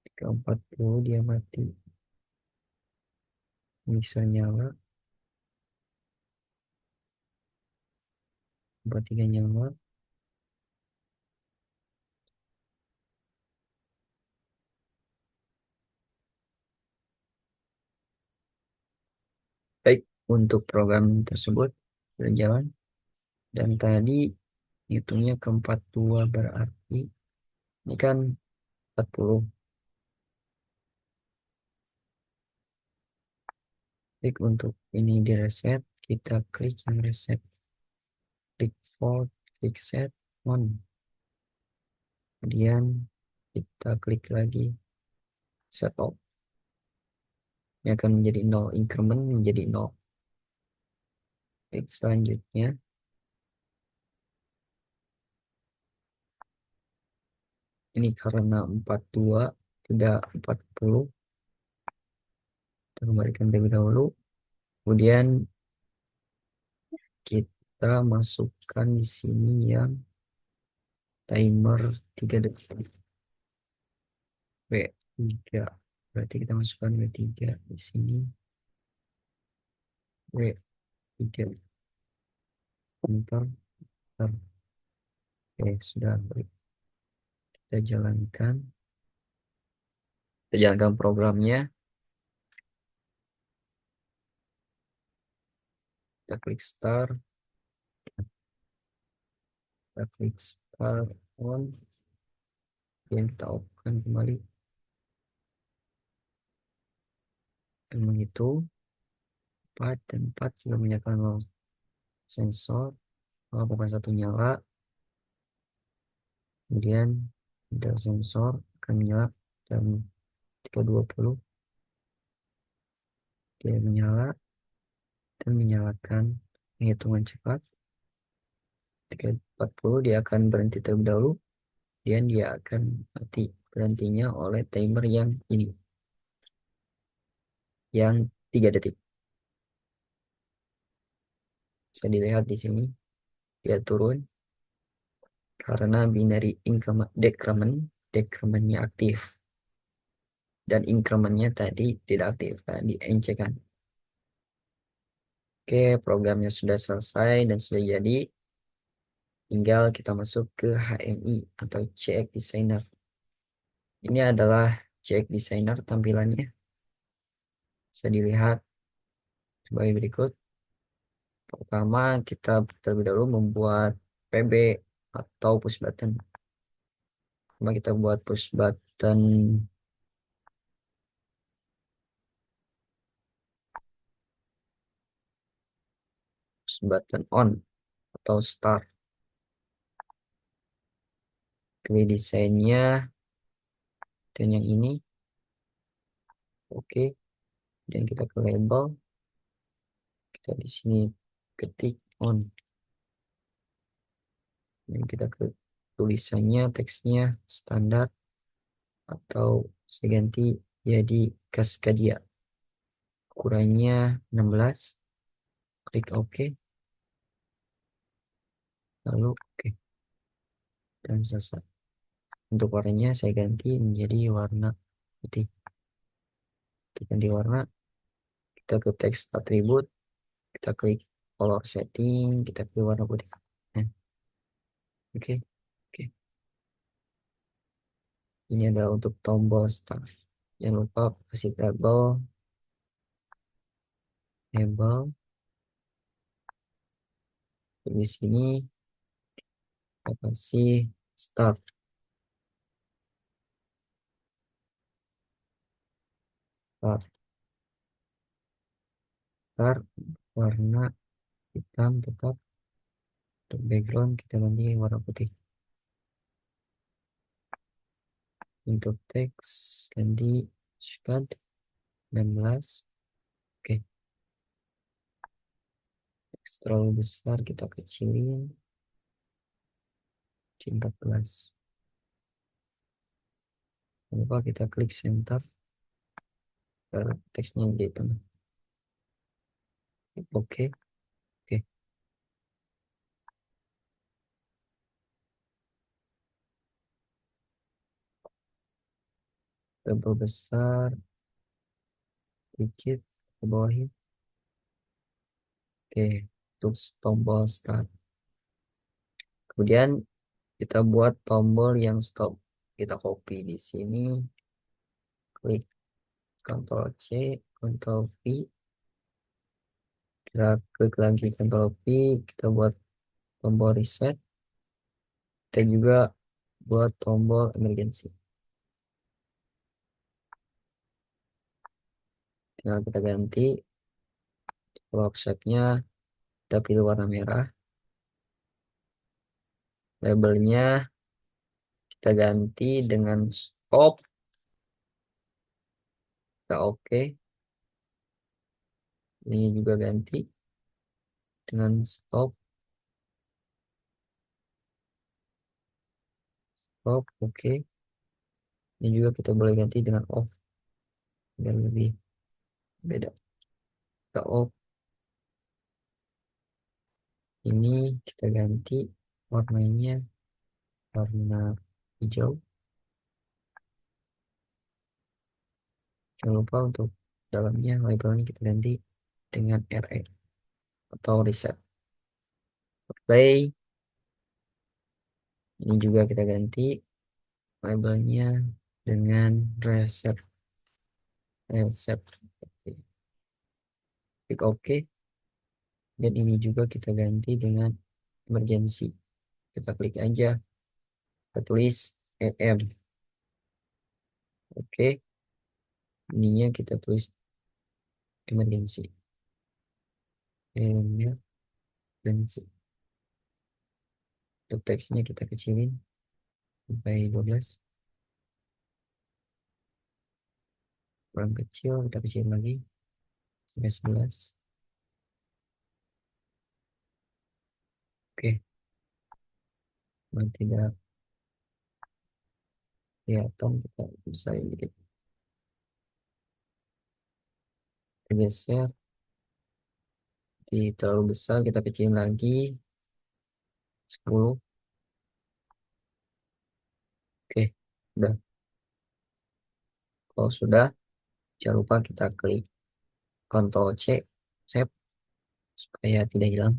ketika 40 dia mati. Mixer nyala, 43 nyala. Baik, untuk program tersebut sudah jalan. Dan tadi hitungnya ke 42 berarti ini kan 40. Klik untuk ini di reset, kita klik yang reset, klik forward, klik set on, kemudian kita klik lagi set off, ini akan menjadi 0, increment menjadi 0. Klik selanjutnya, ini karena 42 tidak 40, kita kembalikan terlebih dahulu, kemudian kita masukkan di sini yang timer 3 detik W3, berarti kita masukkan W3 di sini, W3 enter, enter. Oke, sudah. Kita jalankan programnya, kita klik start, kita klik start on, dan kita open kembali dan menghitung 4 dan 4 sudah menyalakan sensor, bukan satu nyala, kemudian ada sensor akan menyala dan 320 dia menyala dan menyalakan penghitungan cepat. 340 dia akan berhenti terlebih dahulu dan dia akan mati, berhentinya oleh timer yang ini yang 3 detik. Bisa dilihat di sini dia turun karena binary increment decrementnya aktif dan incrementnya tadi tidak aktif, tadi encekkan. Oke, programnya sudah selesai dan sudah jadi. Tinggal kita masuk ke HMI atau CX Designer. Ini adalah CX Designer tampilannya. Bisa dilihat sebagai berikut. Pertama, kita terlebih dahulu membuat PB atau push button. Pertama kita buat push button on atau start. Pilih desainnya dan yang ini. Oke. Dan kita ke label. Kita di sini ketik on. Dan kita ke tulisannya, teksnya standar atau saya ganti jadi Cascadia. Ukurannya 16. Klik OK. Lalu OK. Dan selesai. Untuk warnanya saya ganti menjadi warna putih. Kita ganti warna. Kita ke teks atribut. Kita klik color setting. Kita pilih warna putih. Nah, oke. Oke. Ini adalah untuk tombol start. Jangan lupa kasih label di sini kita kasih start start start, warna hitam tetap, Untuk background kita ganti warna putih. Untuk teks ganti shade 19. Oke, teks terlalu besar kita kecilin di 14. Jangan lupa kita klik center biar teksnya di tengah. Oke, oke. Double besar dikit ke bawahin. Oke, terus tombol start. Kemudian kita buat tombol yang stop. Kita copy di sini, klik Ctrl C, Ctrl V, kita klik lagi Ctrl V, kita buat tombol reset, kita juga buat tombol emergency. Tinggal kita ganti workshopnya, kita pilih warna merah, labelnya kita ganti dengan stop, kita oke. Ini juga ganti dengan stop, stop, oke. Ini juga kita boleh ganti dengan off biar lebih beda. Kita off. Ini kita ganti warnanya warna hijau. Jangan lupa untuk dalamnya labelnya kita ganti dengan RE atau reset. Play. Ini juga kita ganti labelnya dengan reset. Reset. Oke. Klik OK. Dan ini juga kita ganti dengan emergency. Kita klik aja. Kita tulis EM. Oke. Ininya kita tulis emergency. Emergency. Untuk teksnya kita kecilin sampai 12. Kurang kecil, kita kecilin lagi sampai 11. Oke, tidak kelihatan, kita bisa dikit geser. Di terlalu besar kita kecilin lagi 10. Oke, udah. Kalau sudah, jangan lupa kita klik Ctrl C save supaya tidak hilang.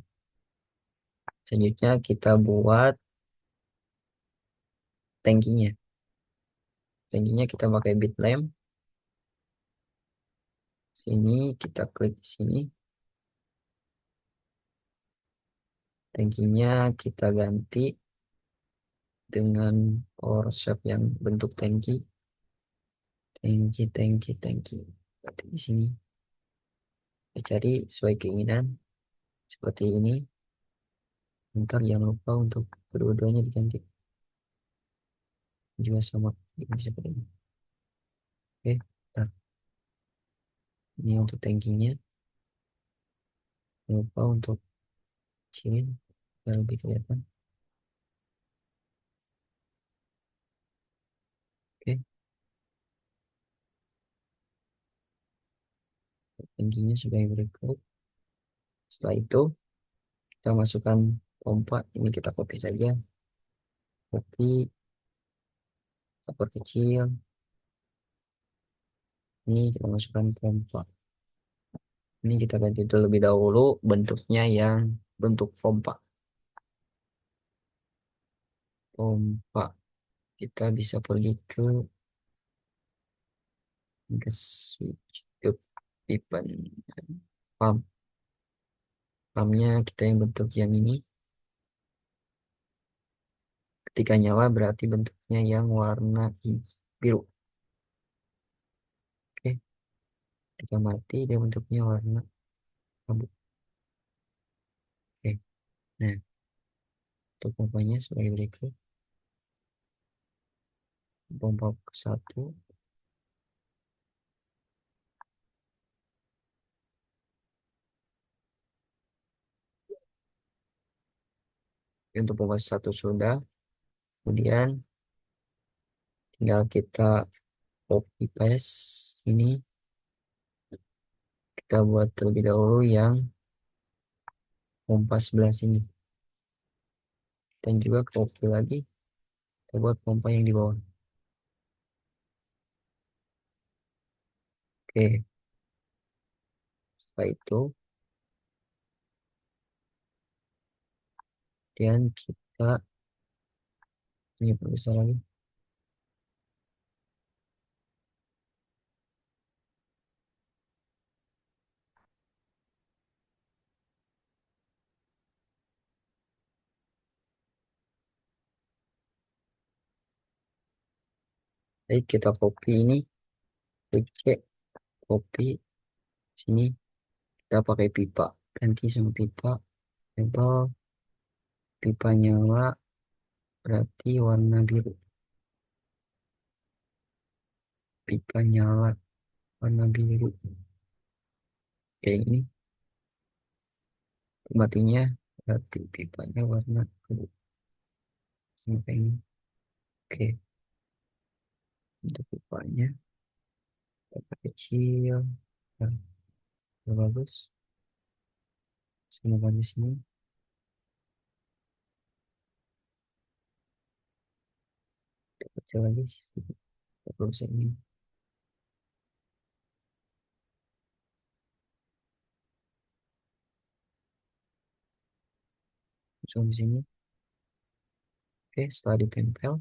Selanjutnya kita buat tankinya. Tankinya kita pakai bit lamp. Sini kita klik sini. Tankinya kita ganti dengan power shape yang bentuk tanki. Tanki. Berarti di sini kita cari sesuai keinginan seperti ini. Ntar jangan lupa untuk kedua-duanya diganti juga sama ini seperti ini. Oke, nah, ini untuk tankinya. Jangan lupa untuk kecilin biar lebih kelihatan. Oke, tankinya sebagai berikut. Setelah itu kita masukkan pompa. Ini kita copy saja. Copy, kita kecil. Ini kita masukkan pompa. Ini kita ganti terlebih dahulu bentuknya yang bentuk pompa. Pompa. Kita bisa pergi ke switch ke pipen pump. Pumpnya kita yang bentuk yang ini. Ketika nyala berarti bentuknya yang warna biru. Oke. Ketika mati dia bentuknya warna abu. Oke. Nah, Untuk pompanya sebagai berikut. Pompa ke satu. Untuk pompa satu sudah. Kemudian tinggal kita copy paste ini. Kita buat terlebih dahulu yang pompa sebelah sini. Dan juga copy lagi. Kita buat pompa yang di bawah. Oke. Setelah itu, dan kita ini perbesar lagi. Baik, kita copy ini, klik C, copy sini. Kita pakai pipa, ganti sama pipa. Tempel pipa nyala, berarti warna biru. Pipa nyala, warna biru. Kayak ini. Matinya, berarti pipanya warna biru. Sampai ini. Oke, untuk pipanya, pipa kecil. Nah, udah bagus. Semoga di sini. Kita kecil lagi. Kita bisa ini. Langsung di sini. Oke, setelah ditempel,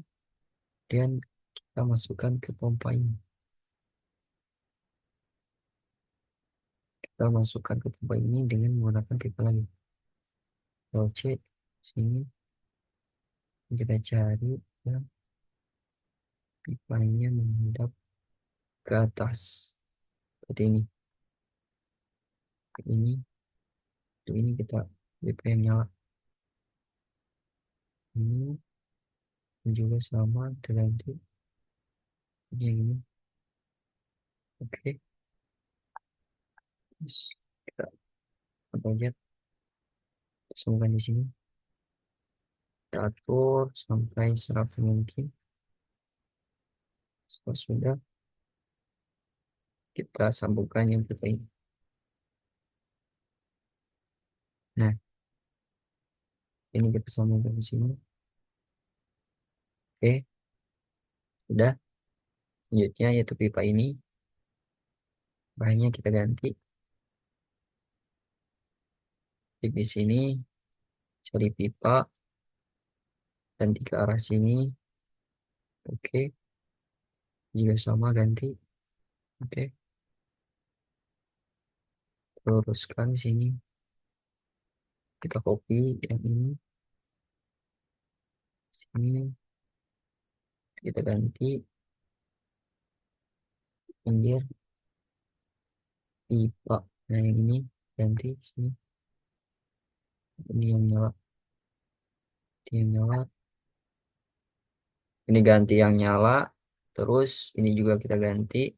dan kita masukkan ke pompa ini. Kita masukkan ke pompa ini dengan menggunakan pipa lagi. Ctrl C, sini. Kita cari ya, pipanya menghadap ke atas. Seperti ini. Ini, untuk ini kita pipa yang nyala. Ini juga sama, terganti. Ini yang ini. Oke. Terus kita aja sambungkan di sini. Kita atur sampai serapi mungkin. Setelah sudah, kita sambungkan yang pipa ini. Nah, ini kita sambungkan di sini. Oke, sudah. Selanjutnya yaitu pipa ini. Bahannya kita ganti. Klik di sini, cari pipa, ganti ke arah sini. Oke, juga sama ganti. Oke, luruskan sini. Kita copy yang ini. Sini kita ganti pinggir pipa. Nah, yang ini ganti sini. Ini yang nyala. Ini yang nyala. Ini ganti yang nyala. Terus ini juga kita ganti.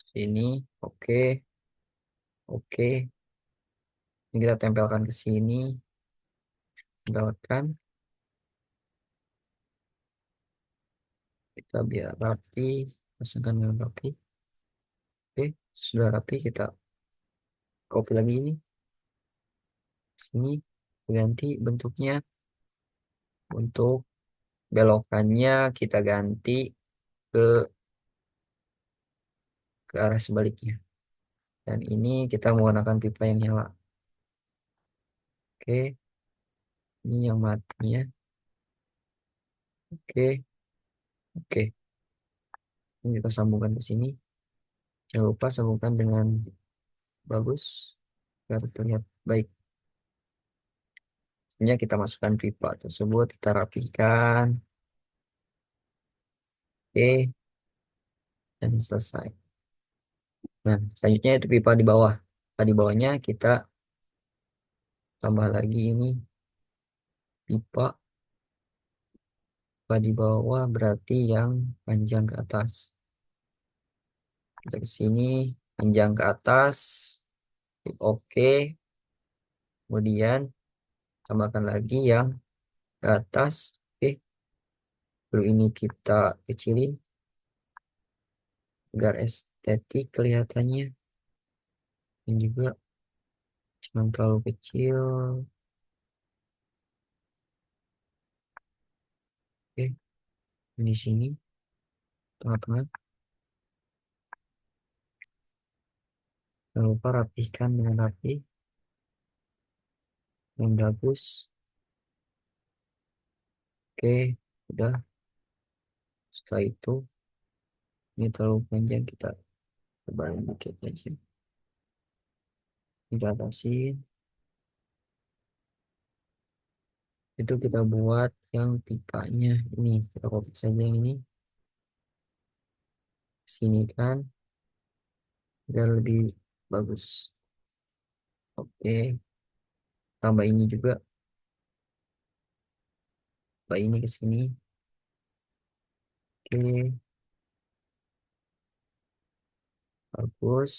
Sini, oke, oke. Ini kita tempelkan ke sini. Tempelkan. Kita biar rapi. Pasangkan dengan rapi. Oke, sudah rapi. Kita copy lagi ini. Sini, ganti bentuknya. Untuk belokannya kita ganti ke arah sebaliknya. Dan ini kita menggunakan pipa yang nyala. Oke, ini yang matinya. Oke, oke. Ini kita sambungkan ke sini. Jangan lupa sambungkan dengan bagus agar terlihat baik. Selanjutnya kita masukkan pipa tersebut, kita rapikan. Oke, dan selesai. Nah, selanjutnya itu pipa di bawah. Nah, di bawahnya kita tambah lagi ini pipa. Pipa di bawah berarti yang panjang ke atas. Kita ke sini, panjang ke atas. Oke. Kemudian tambahkan lagi yang ke atas. Oke. Lalu ini kita kecilin agar estetik kelihatannya. Ini juga jangan terlalu kecil. Oke. Di sini tengah-tengah. Jangan lupa rapihkan dengan rapi yang bagus. Oke, udah. Setelah itu ini terlalu panjang, kita tebalin dikit aja. Kita atasin. Itu kita buat yang pipanya ini. Kita copy saja yang ini. Sini kan biar lebih bagus. Oke, tambah ini juga. Tambah ini ke sini. Oke, bagus.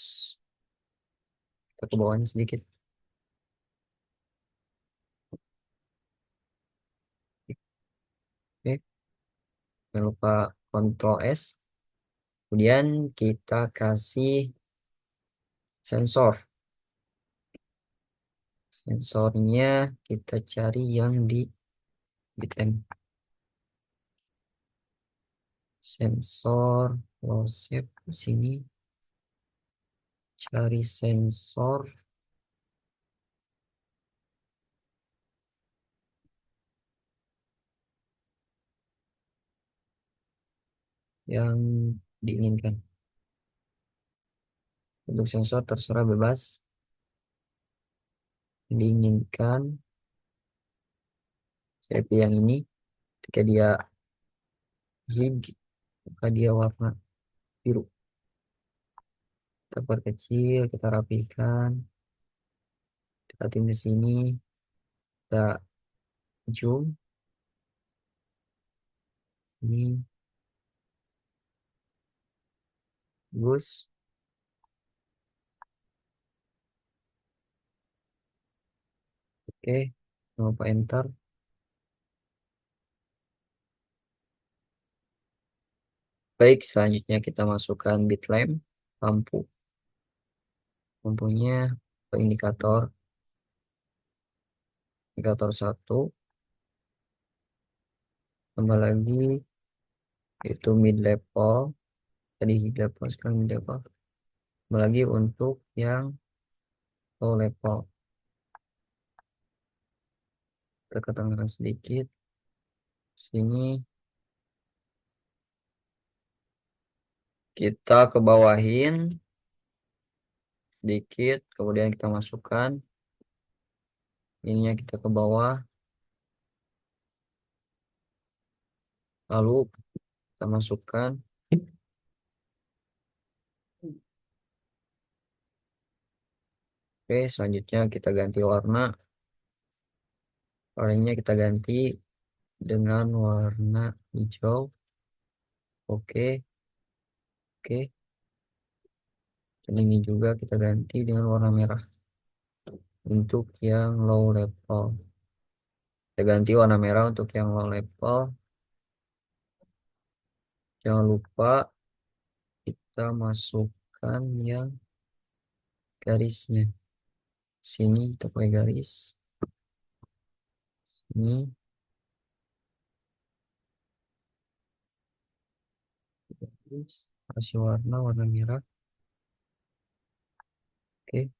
Kita ke bawahnya sedikit. Oke, jangan lupa Ctrl S. Kemudian kita kasih sensor. Sensornya kita cari yang di bitmap. Sensor, low shape di sini. Cari sensor yang diinginkan. Untuk sensor terserah bebas. Yang diinginkan saya pilih yang ini. Ketika dia hijau, maka dia warna biru. Kita perkecil, kita rapihkan. Dekatin di sini. Kita zoom. Ini bagus. Oke, jangan lupa enter. Baik, selanjutnya kita masukkan bit lamp, lampu. Lampunya ke indikator. Indikator 1. Tambah lagi itu mid level. Tadi mid level, sekarang mid level. Tambah lagi untuk yang low level. Kita ketengahkan sedikit. Sini kita ke bawahin sedikit. Kemudian kita masukkan. Ininya kita ke bawah. Lalu kita masukkan. Oke, selanjutnya kita ganti warna. Warnanya kita ganti dengan warna hijau. Oke, oke. Dan ini juga kita ganti dengan warna merah untuk yang low level. Kita ganti warna merah untuk yang low level. Jangan lupa kita masukkan yang garisnya. Sini kita pakai garis. Ini garis. Kasih warna merah. Oke,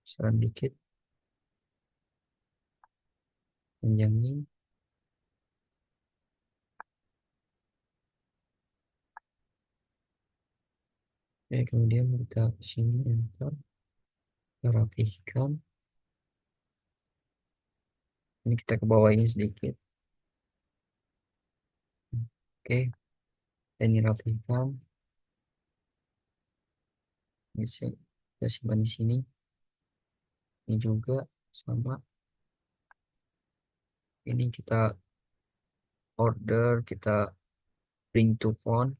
seram dikit. Panjangin. Oke, kemudian kita sini enter. Kita rapihkan. Ini kita ke bawah ini sedikit. Oke, ini rapihkan. Bisa kita simpan di sini. Ini juga sama. Ini kita order, kita bring to phone.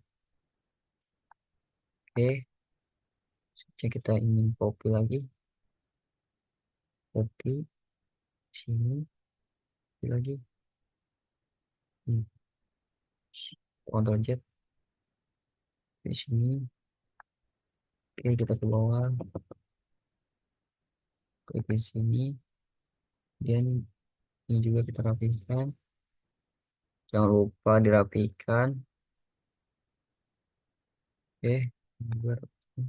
Oke, jika kita ingin copy lagi, copy sini, copy lagi. Hmm. Ctrl Z di sini. Oke, kita ke bawah, klik di sini. Dan ini juga kita rapikan. Jangan lupa dirapikan. Oke, ini juga rapikan.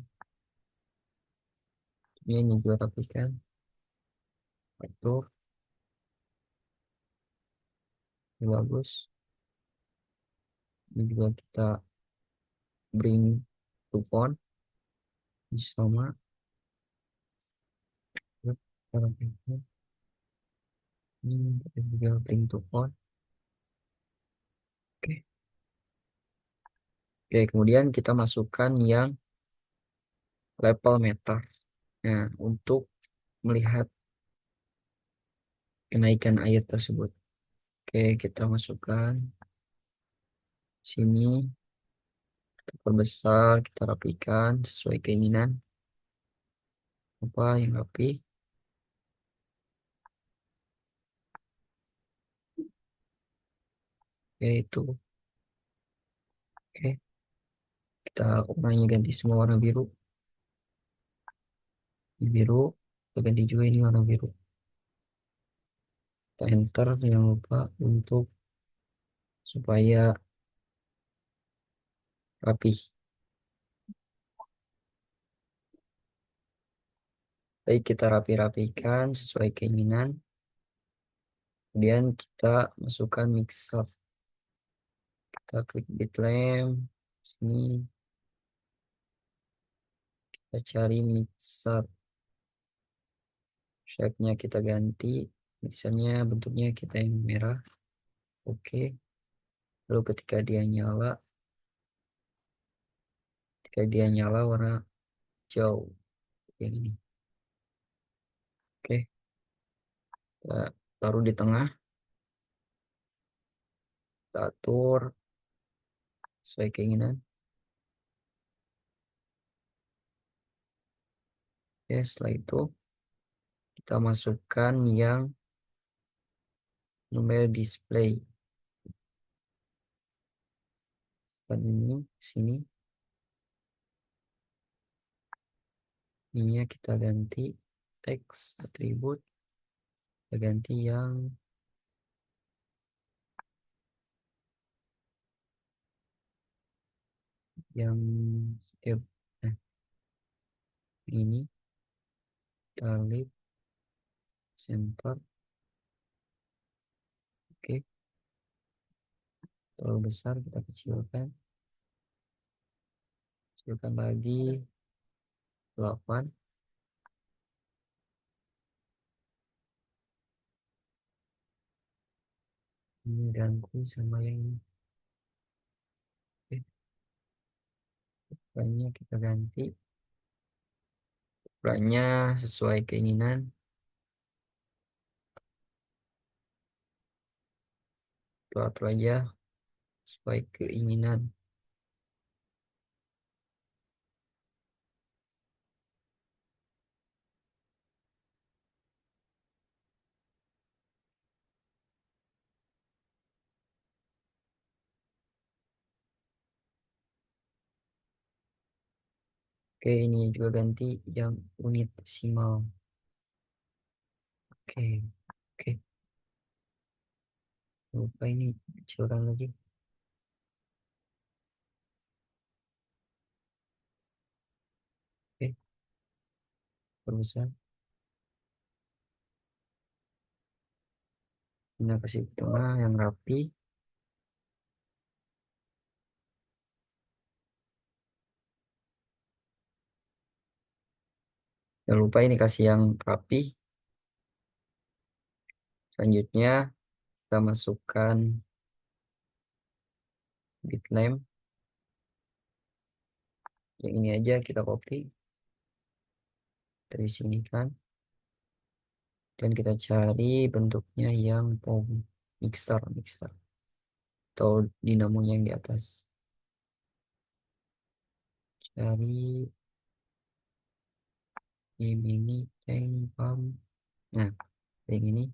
Ini juga rapikan. Atur, ini bagus. Ini juga kita bring to phone. Ini sama. Yuk, kita rapikan. Ini kita juga bring to phone. Oke. Oke, kemudian kita masukkan yang level meter. Nah, untuk melihat kenaikan air tersebut. Oke, kita masukkan sini, kita perbesar, kita rapikan sesuai keinginan. Apa yang rapi? Oke, itu. Oke, kita warnanya ganti semua warna biru. Ini biru, kita ganti juga ini warna biru. Kita enter, jangan lupa untuk supaya rapi. Baik, kita rapi-rapikan sesuai keinginan. Kemudian kita masukkan mixer. Kita klik bitlamp sini, kita cari mixer, shape-nya kita ganti, mixernya bentuknya kita yang merah. Oke, lalu ketika dia nyala warna hijau yang ini. Oke, kita taruh di tengah, kita atur sesuai keinginan. Oke, setelah itu kita masukkan yang nomor display. Dan ini sini, ininya kita ganti teks atribut, kita ganti yang step, nah, ini kita lihat center. Oke, terlalu besar kita kecilkan lagi 8. Ini ganti sama yang ini. Oke, ukurannya kita ganti ukurannya sesuai keinginan. Kita atur aja sesuai keinginan. Oke, ini juga ganti yang unit desimal. Oke, oke, lupa ini kecilkan lagi. Oke, perbesar. Ini kasih tengah yang rapi. Jangan lupa ini kasih yang rapi. Selanjutnya kita masukkan bitlamp. Yang ini aja kita copy dari sini kan. dan kita cari bentuknya yang mixer mixer atau dinamonya yang di atas. Cari ini tank pump. Nah, yang ini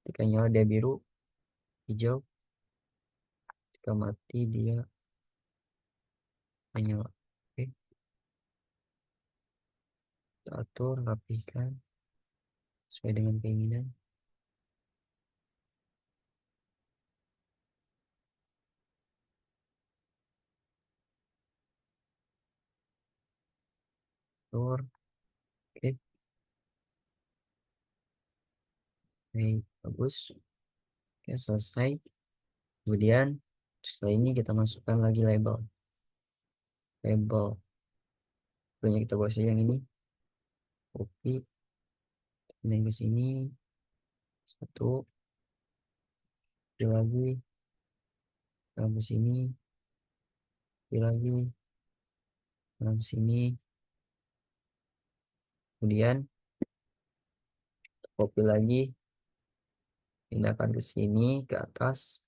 ketika nyala dia biru, hijau, ketika mati dia menyala. Oke, kita atur, rapihkan sesuai dengan keinginan. Atur, oke, ini bagus. Oke, selesai. Kemudian setelah ini kita masukkan lagi label banyak kita bawa yang ini, copy ini ke sini, satu lagi ke sini, lagi ke sini, kemudian copy lagi, pindahkan ke sini, ke atas,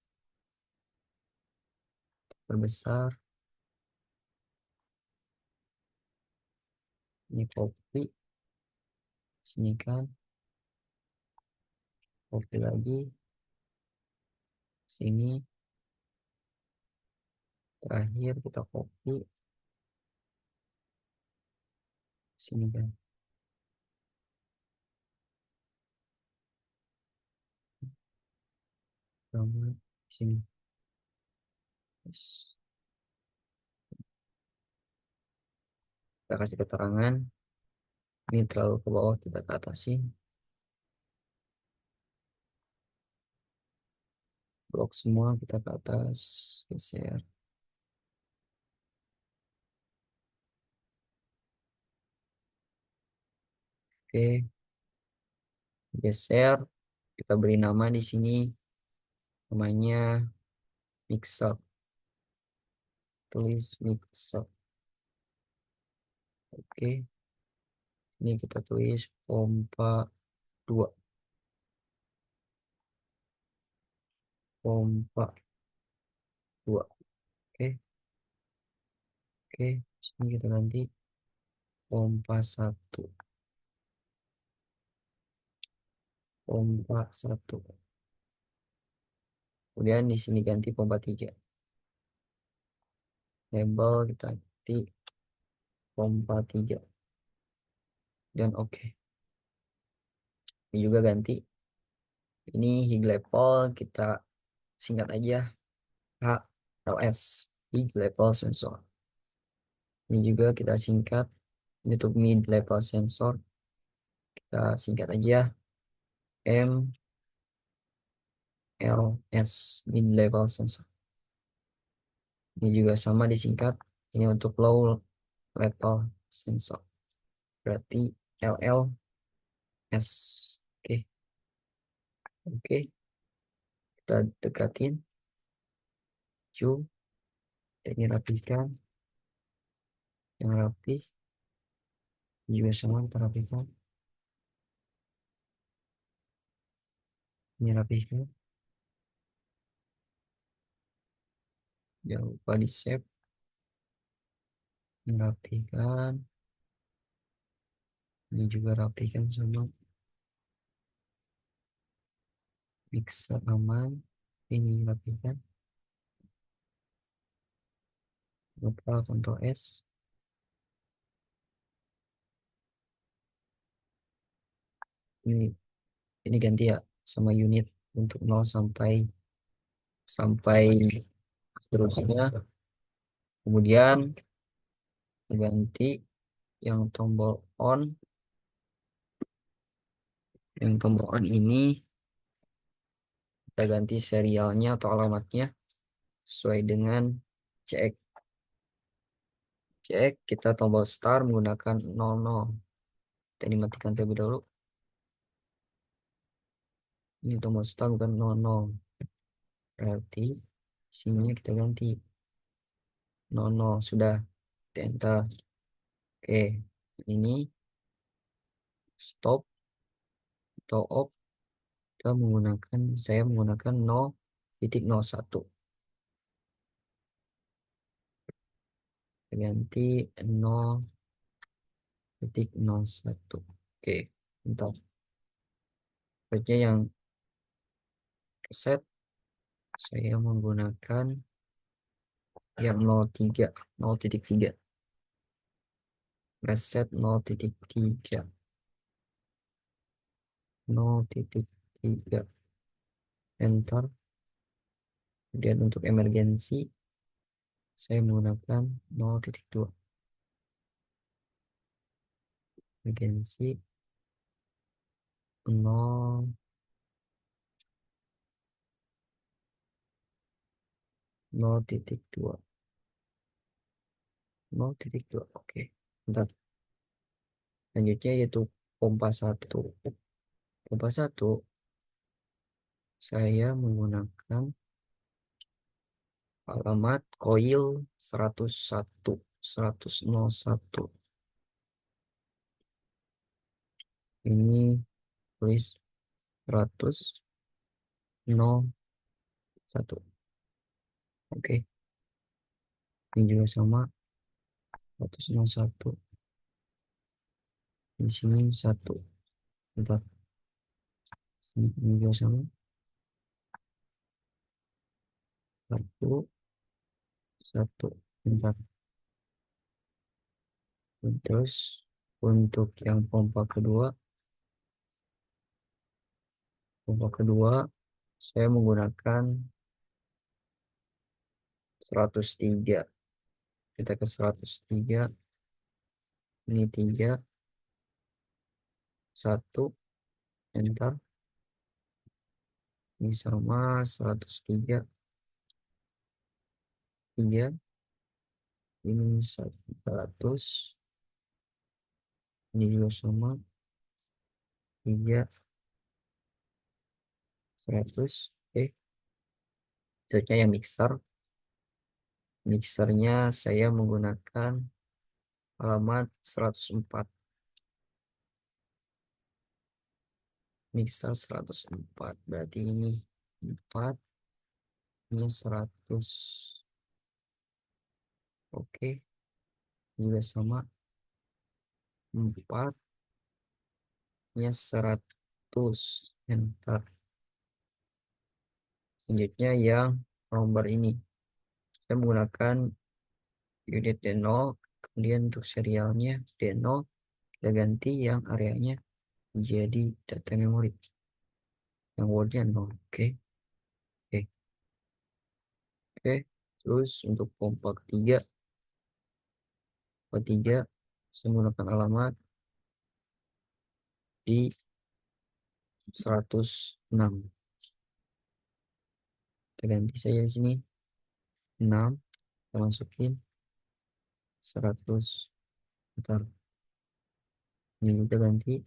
perbesar, ini copy, sini kan, copy lagi, sini, terakhir kita copy, sini kan, sama sini. Yes. Kita kasih keterangan, ini terlalu ke bawah, kita ke atasin, blok semua kita ke atas, geser. Oke, geser, kita beri nama di sini, namanya mixer, tulis mixer. Oke, ini kita tulis pompa 2, pompa 2. Oke, oke, sini kita ganti pompa 1, pompa 1. Kemudian di sini ganti pompa 3, label kita ganti pompa 3 dan oke. Ini juga ganti, ini heat level kita singkat aja HLS, heat level sensor. Ini juga kita singkat, ini untuk mid level sensor kita singkat aja MLS, mid level sensor. Ini juga sama disingkat, ini untuk low level sensor berarti LLS. Oke, oke, kita dekatin, zoom, ini rapihkan, yang rapih ini juga sama kita rapihkan, ini rapihkan, jangan lupa di save, ini rapihkan, ini juga rapihkan sama, mixer aman, ini rapihkan, lupa Ctrl S. Ini ganti ya sama unit untuk 0 sampai sampai seterusnya. Kemudian ganti yang tombol on, yang tombol on ini kita ganti serialnya atau alamatnya sesuai dengan cek. Cek kita tombol start menggunakan 00. Kita dimatikan terlebih dahulu. Ini tombol start bukan 00. Berarti sini kita ganti 00 sudah. Kita enter. Oke, ini stop. atau op, saya menggunakan 0,01, ganti 0,01. Oke, untuk selanjutnya yang set, saya menggunakan yang 0,3, reset 0,3, 0,3, enter. Kemudian untuk emergensi saya menggunakan 0,2, emergensi 0, 0,2, 0,2. Oke, bentar. Selanjutnya yaitu pompa 1. Pompa 1 saya menggunakan alamat koil 101, 101. Ini tulis 101. Oke, ini juga sama 101. Di sini 1. Bentar. Ini juga sama 1, 1. Bentar. Terus untuk yang pompa kedua saya menggunakan 103. Kita ke 103. Ini 3, 1, enter. Ini sama 103, 3. Ini 100. Ini juga sama 3, 100. Oke, selanjutnya yang mixernya saya menggunakan alamat 104, mixer 104. Berarti ini 4, ini 100. Oke, ini juga sama 4, ini 100, enter. Selanjutnya yang nomor ini saya menggunakan unit D0, kemudian untuk serialnya D0 kita ganti yang areanya jadi data memori, yang wordnya 0. Oke, oke, oke. Terus untuk pompa ketiga saya menggunakan alamat di 106. Kita ganti saja di sini 6, kita masukin 100. Bentar, ini kita ganti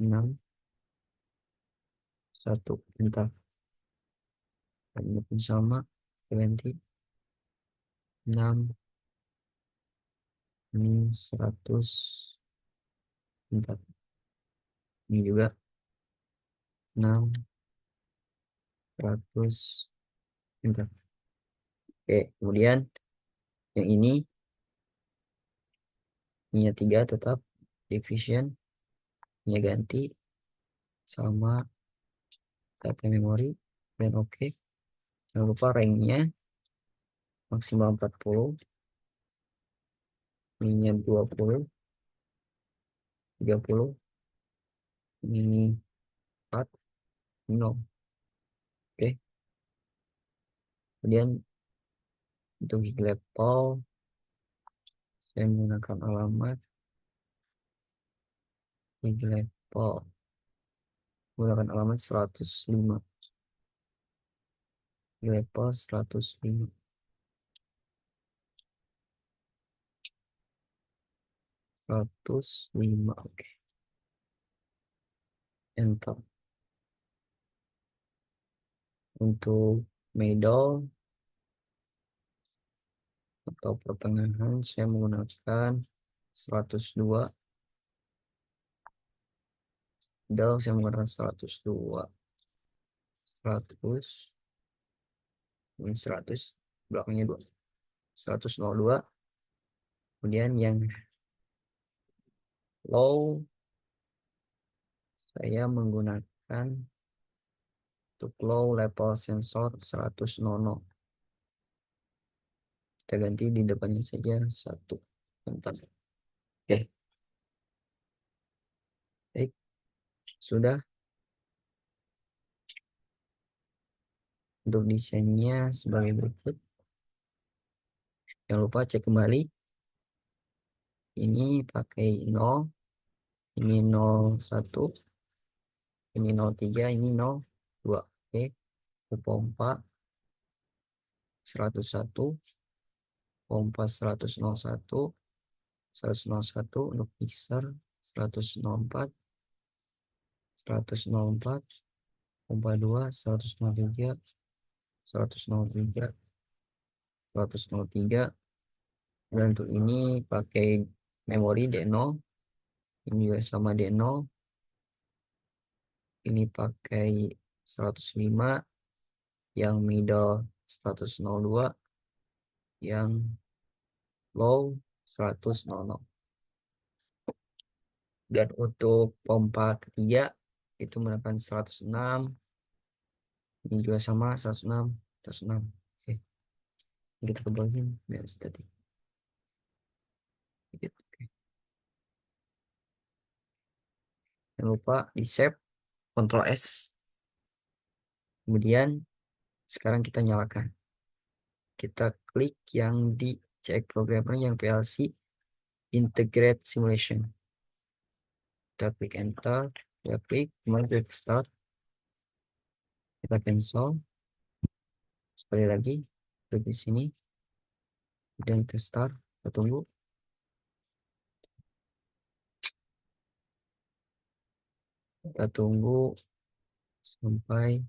6, 1. Bentar, ini pun sama, kita ganti 6, ini 100. Bentar, ini juga 6, 100. Bentar. Oke, kemudian yang ini 3 tetap division, ini ganti sama data memori, dan oke. Jangan lupa ranknya maksimal 40, ininya 20, 30, ini 4, 0. Oke, kemudian untuk level saya menggunakan alamat level, menggunakan alamat 105, level 105, 105. Oke, enter. Untuk middle atau pertengahan saya menggunakan 102, Middle saya menggunakan 102, 100, ini 100, belakangnya 2, 102. Kemudian yang low saya menggunakan untuk low level sensor 100 nono. Kita ganti di depannya saja 1. Bentar. Oke, baik, sudah. Untuk desainnya sebagai berikut. Jangan lupa cek kembali. Ini pakai 0, ini 01, ini 03, ini 02. Oke, pompa 101, pompa 101, 101 untuk mixer 104, 104, pompa 2 103, 103, 103. Dan untuk ini pakai memori D0, ini juga sama D0. Ini pakai 105, yang middle 102, yang low 100. Dan untuk pompa ketiga itu menggunakan 106, ini juga sama 106, 106. Oke, ini kita kembaliin biar tadi. Oke. Jangan lupa di save, Ctrl S. Kemudian sekarang kita nyalakan. Kita klik yang di cek programmer yang PLC Integrate Simulation. Kita klik enter, kita klik, kemudian klik start, kita cancel. Sekali lagi, klik di sini, dan kita start, kita tunggu. Kita tunggu sampai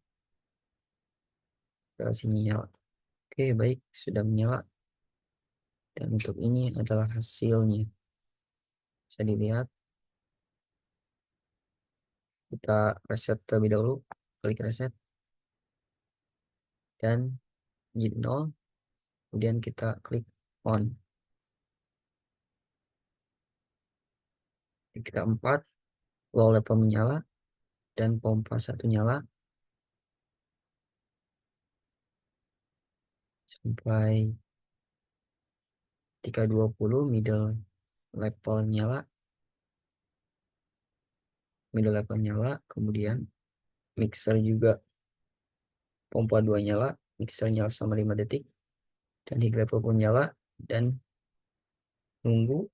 ke sini nyala. Oke, baik, sudah menyala. Dan untuk ini adalah hasilnya. Bisa dilihat. Kita reset terlebih dahulu, klik reset, dan git 0. Kemudian kita klik on. Kita 4, low level menyala, dan pompa 1 nyala. Sampai 320 middle level nyala. Middle level nyala, kemudian mixer juga pompa 2 nyala, mixer nyala sama 5 detik, dan heat level pun nyala, dan nunggu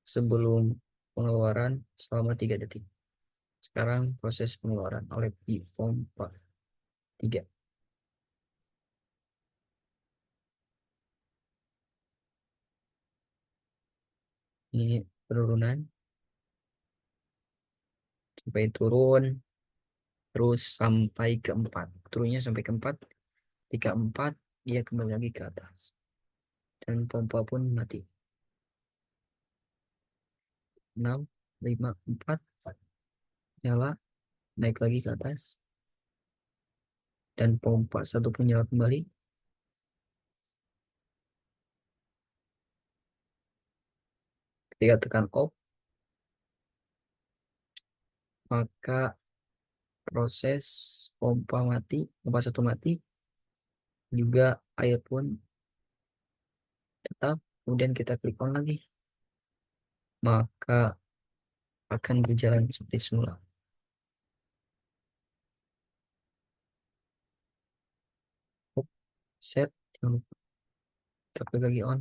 sebelum pengeluaran selama 3 detik. Sekarang proses pengeluaran oleh pompa 3. Ini penurunan sampai turun, terus sampai ke 4. Turunnya sampai ke 4, 3, 4, dia kembali lagi ke atas. Dan pompa pun mati. 6, 5, 4, nyala, naik lagi ke atas. Dan pompa 1 pun nyala kembali. Ketika tekan off, maka proses pompa mati, pompa 1 mati, juga air pun tetap. Kemudian kita klik on lagi, maka akan berjalan seperti semula. Set, jangan lupa kita klik lagi on.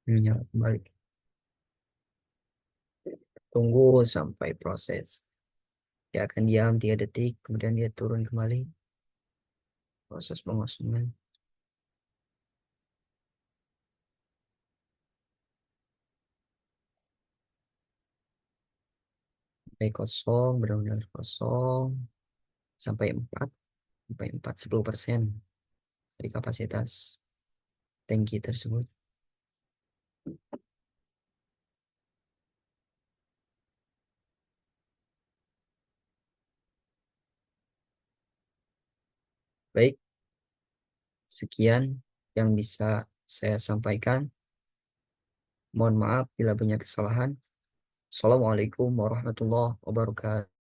Menyala kembali. Tunggu sampai proses. Dia akan diam 3 detik, kemudian dia turun kembali. Proses pengosongan. Sampai kosong, benar-benar kosong. Sampai 4 10% dari kapasitas tangki tersebut. Baik, sekian yang bisa saya sampaikan. Mohon maaf bila banyak kesalahan. Assalamualaikum warahmatullahi wabarakatuh.